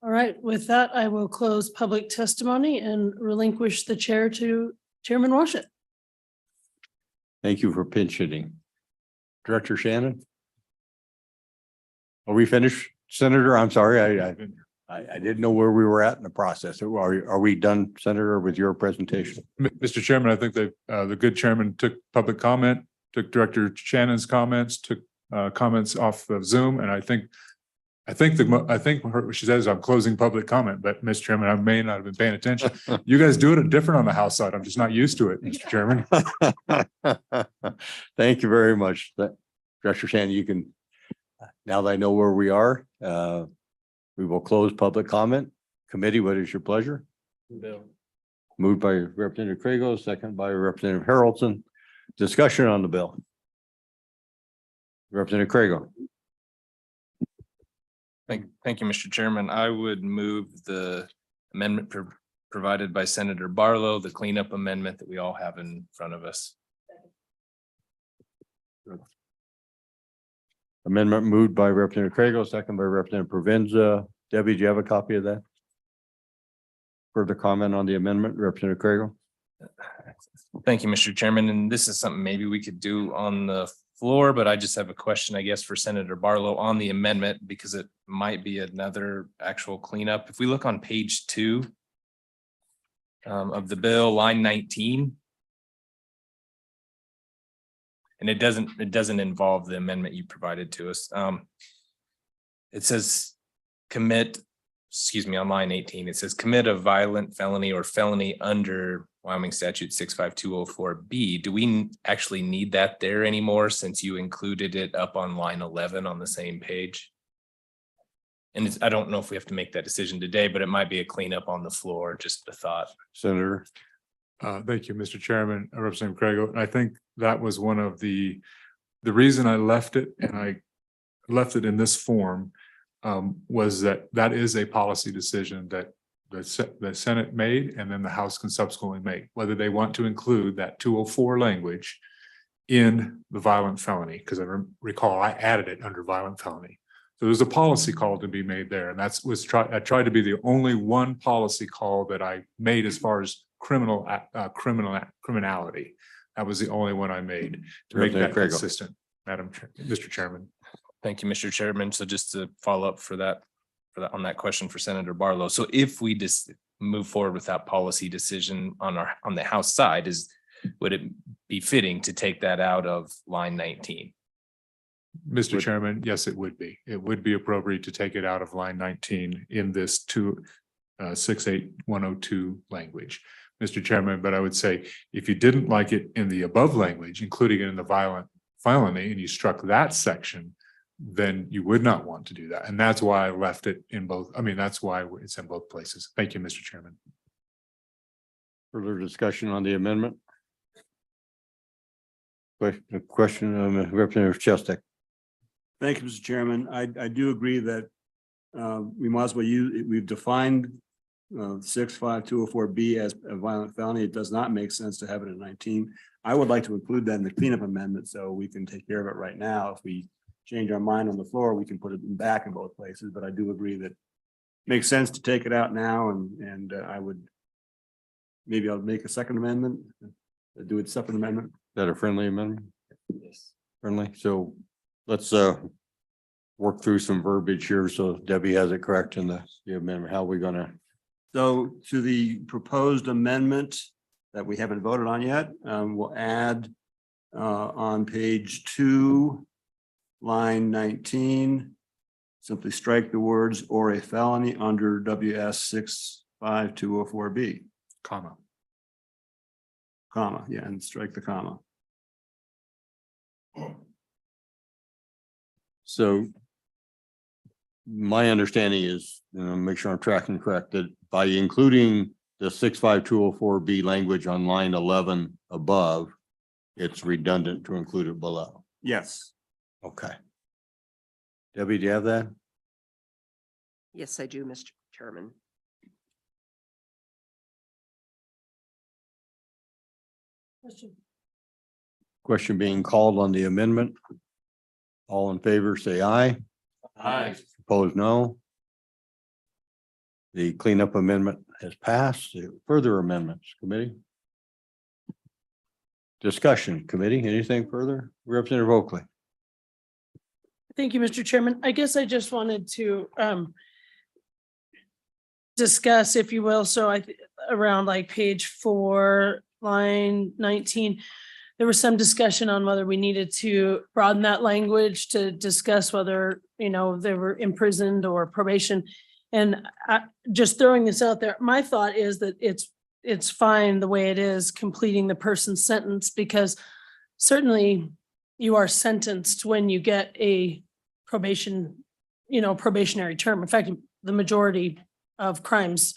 All right, with that, I will close public testimony and relinquish the chair to Chairman Washit. Thank you for pinch hitting. Director Shannon? Are we finished, Senator? I'm sorry, I didn't know where we were at in the process. Are we done, Senator, with your presentation? Mr. Chairman, I think the good chairman took public comment, took Director Shannon's comments, took comments off of Zoom, and I think what she says, I'm closing public comment, but Mr. Chairman, I may not have been paying attention. You guys do it different on the House side. I'm just not used to it, Mr. Chairman. Thank you very much. Director Shannon, you can, now that I know where we are, we will close public comment. Committee, what is your pleasure? Bill. Moved by Representative Crago, second by Representative Harrelson. Discussion on the bill. Representative Crago. Thank you, Mr. Chairman. I would move the amendment provided by Senator Barlow, the cleanup amendment that we all have in front of us. Amendment moved by Representative Crago, second by Representative Provenza. Debbie, do you have a copy of that? Further comment on the amendment, Representative Crago? Thank you, Mr. Chairman. And this is something maybe we could do on the floor, but I just have a question, I guess, for Senator Barlow on the amendment, because it might be another actual cleanup. If we look on page 2 of the bill, line 19. And it doesn't involve the amendment you provided to us. It says on line 18, it says commit a violent felony or felony under Wyoming statute 65204B. Do we actually need that there anymore since you included it up on line 11 on the same page? And I don't know if we have to make that decision today, but it might be a cleanup on the floor, just a thought. Senator. Thank you, Mr. Chairman, Representative Crago. And I think that was one of the reason I left it, and I left it in this form was that is a policy decision that the Senate made, and then the House can subsequently make, whether they want to include that 204 language in the violent felony, because I recall I added it under violent felony. So there's a policy call to be made there, and I tried to be the only one policy call that I made as far as criminality. That was the only one I made to make that consistent, Mr. Chairman. Thank you, Mr. Chairman. So just to follow up for that on that question for Senator Barlow. So if we just move forward with that policy decision on the House side, would it be fitting to take that out of line 19? Mr. Chairman, yes, it would be. It would be appropriate to take it out of line 19 in this 68102 language, Mr. Chairman. But I would say if you didn't like it in the above language, including it in the violent felony, and you struck that section, then you would not want to do that. And that's why I left it in both. I mean, that's why it's in both places. Thank you, Mr. Chairman. Further discussion on the amendment? Question, Representative Chestek. Thank you, Mr. Chairman. I do agree that we might as well we've defined 65204B as a violent felony. It does not make sense to have it in 19. I would like to include that in the cleanup amendment so we can take care of it right now. If we change our mind on the floor, we can put it back in both places. But I do agree that makes sense to take it out now and I would. Maybe I'll make a second amendment, do it separate amendment. Is that a friendly amendment? Yes. Friendly, so let's work through some verbiage here, so Debbie has it correct in the amendment. How are we gonna? So to the proposed amendment that we haven't voted on yet, we'll add on page 2, line 19. Simply strike the words or a felony under WS 65204B. Comma. Comma, yeah, and strike the comma. So my understanding is, make sure I'm tracking correct, that by including the 65204B language on line 11 above, it's redundant to include it below. Yes. Okay. Debbie, do you have that? Yes, I do, Mr. Chairman. Question being called on the amendment. All in favor, say aye. Aye. Opposed, no. The cleanup amendment has passed. Further amendments, committee? Discussion, committee, anything further? Representative Oakley. Thank you, Mr. Chairman. I guess I just wanted to discuss, if you will, so around like page 4, line 19, there was some discussion on whether we needed to broaden that language to discuss whether, they were imprisoned or probation. And just throwing this out there, my thought is that it's fine the way it is, completing the person's sentence, because certainly you are sentenced when you get a probationary term. In fact, the majority of crimes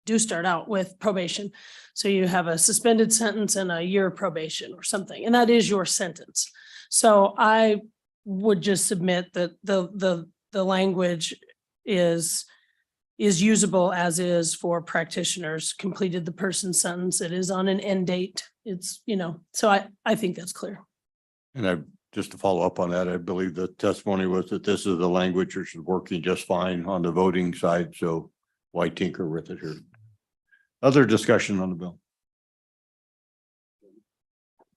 do start out with probation. So you have a suspended sentence and a year probation or something, and that is your sentence. So I would just submit that the language is usable as is for practitioners, completed the person's sentence. It is on an end date. It's, so I think that's clear. And just to follow up on that, I believe the testimony was that this is the language which is working just fine on the voting side. So why tinker with it here? Other discussion on the bill?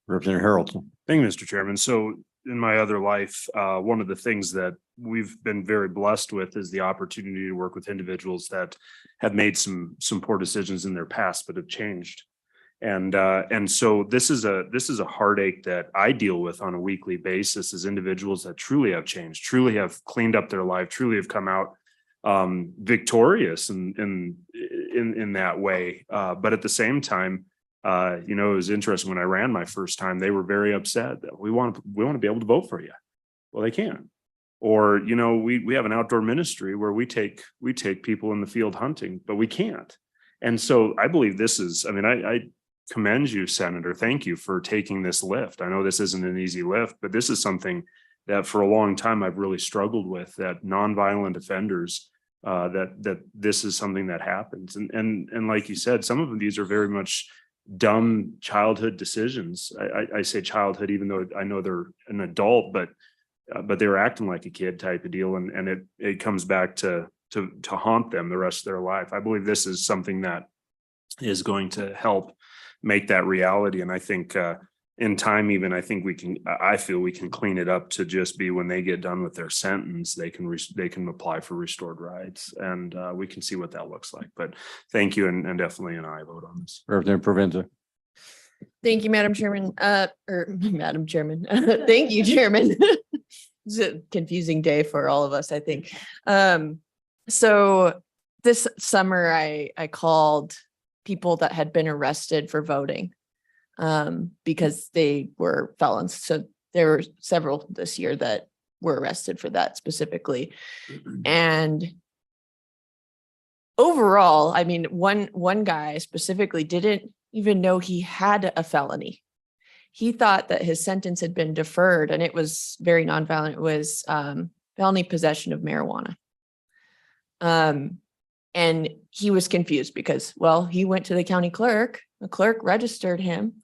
Representative Harrelson. Thank you, Mr. Chairman. So in my other life, one of the things that we've been very blessed with is the opportunity to work with individuals that have made some poor decisions in their past, but have changed. And so this is a heartache that I deal with on a weekly basis, as individuals that truly have changed, truly have cleaned up their life, truly have come out victorious in that way. But at the same time, it was interesting when I ran my first time, they were very upset that we want to be able to vote for you. Well, they can't. Or, we have an outdoor ministry where we take people in the field hunting, but we can't. And so I believe I commend you, Senator. Thank you for taking this lift. I know this isn't an easy lift, but this is something that for a long time I've really struggled with, that nonviolent offenders, that this is something that happens. And like you said, some of these are very much dumb childhood decisions. I say childhood, even though I know they're an adult, but they were acting like a kid type of deal. And it comes back to haunt them the rest of their life. I believe this is something that is going to help make that reality. And I think in time, even I feel we can clean it up to just be when they get done with their sentence, they can apply for restored rights, and we can see what that looks like. But thank you, and definitely an aye vote on this. Representative Provenza. Thank you, Madam Chairman, or Madam Chairman. Thank you, Chairman. It's a confusing day for all of us, I think. So this summer, I called people that had been arrested for voting because they were felons. So there were several this year that were arrested for that specifically. And overall, one guy specifically didn't even know he had a felony. He thought that his sentence had been deferred, and it was very nonviolent. It was felony possession of marijuana. And he was confused because, he went to the county clerk, the clerk registered him,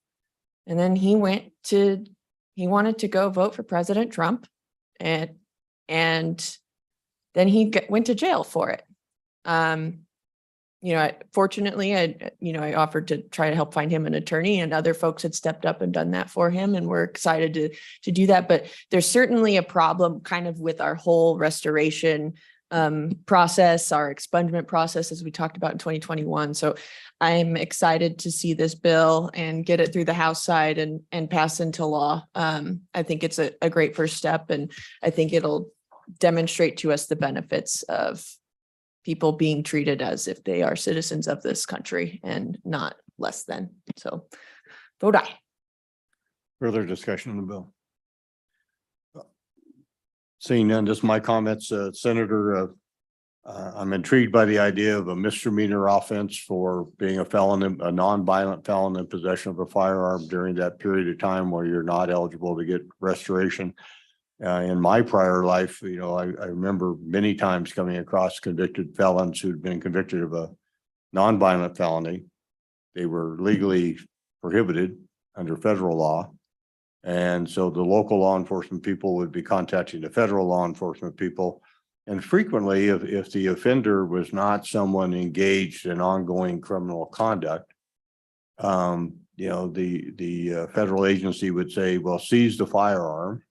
and then he wanted to go vote for President Trump, and then he went to jail for it. Fortunately, I offered to try to help find him an attorney, and other folks had stepped up and done that for him, and we're excited to do that. But there's certainly a problem kind of with our whole restoration process, our expungement process, as we talked about in 2021. So I'm excited to see this bill and get it through the House side and pass into law. I think it's a great first step, and I think it'll demonstrate to us the benefits of people being treated as if they are citizens of this country and not less than. So vote aye. Further discussion on the bill? Seeing none, just my comments, Senator, I'm intrigued by the idea of a misdemeanor offense for being a felon, a non-violent felon in possession of a firearm during that period of time where you're not eligible to get restoration. In my prior life, I remember many times coming across convicted felons who'd been convicted of a non-violent felony. They were legally prohibited under federal law. And so the local law enforcement people would be contacting the federal law enforcement people. And frequently, if the offender was not someone engaged in ongoing criminal conduct, the federal agency would say, well, seize the firearm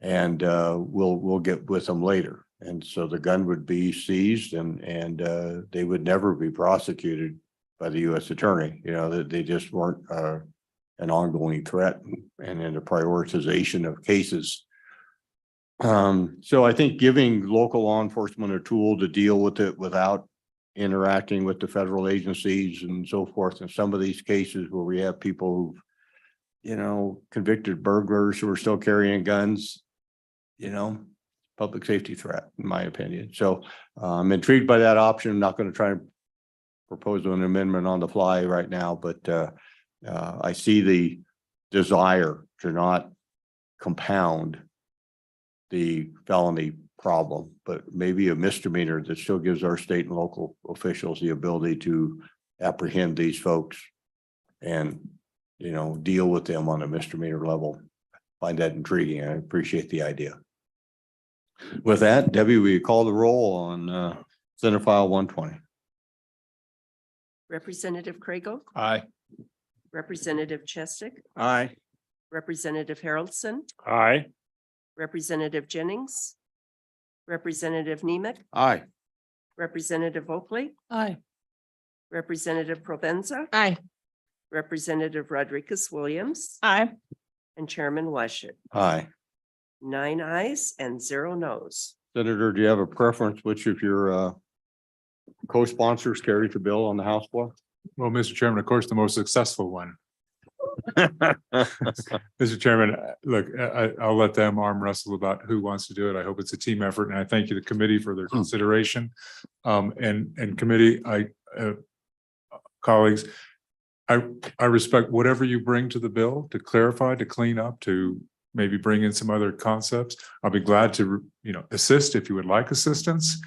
and we'll get with them later. And so the gun would be seized and they would never be prosecuted by the U.S. attorney. That they just weren't an ongoing threat and in the prioritization of cases. So I think giving local law enforcement a tool to deal with it without interacting with the federal agencies and so forth. In some of these cases where we have people who, convicted burglars who are still carrying guns, public safety threat, in my opinion. So I'm intrigued by that option. I'm not going to try and propose an amendment on the fly right now, but I see the desire to not compound the felony problem, but maybe a misdemeanor that still gives our state and local officials the ability to apprehend these folks and, deal with them on a misdemeanor level. Find that intriguing. I appreciate the idea. With that, Debbie, will you call the roll on Senate File 120? Representative Craigo, Aye. Representative Chestick, Aye. Representative Haroldson, Aye. Representative Jennings, Representative Nemec, Aye. Representative Oakley, Aye. Representative Provenza, Aye. Representative Rodriguez Williams, Aye. and Chairman Washut. Aye. 9 ayes and 0 noes. Senator, do you have a preference which of your co-sponsors carried the bill on the House floor? Well, Mr. Chairman, of course, the most successful one. Mr. Chairman, look, I'll let them arm wrestle about who wants to do it. I hope it's a team effort, and I thank you, the committee, for their consideration. And committee, colleagues, I respect whatever you bring to the bill to clarify, to clean up, to maybe bring in some other concepts. I'll be glad to, assist if you would like assistance.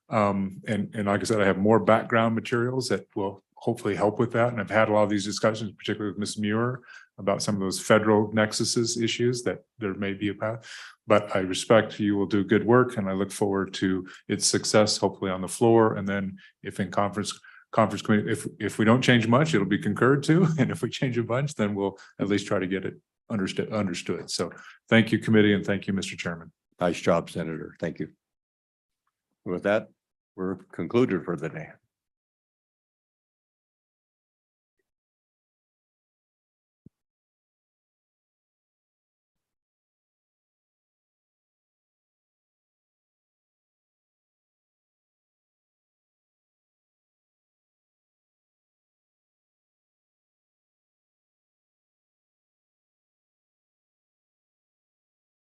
And like I said, I have more background materials that will hopefully help with that. And I've had a lot of these discussions, particularly with Ms. Muir, about some of those federal nexuses issues that there may be a path. But I respect you will do good work, and I look forward to its success, hopefully on the floor. And then if in conference committee, if we don't change much, it'll be concurred to. And if we change a bunch, then we'll at least try to get it understood. So thank you, committee, and thank you, Mr. Chairman. Nice job, Senator. Thank you. With that, we're concluded for the day.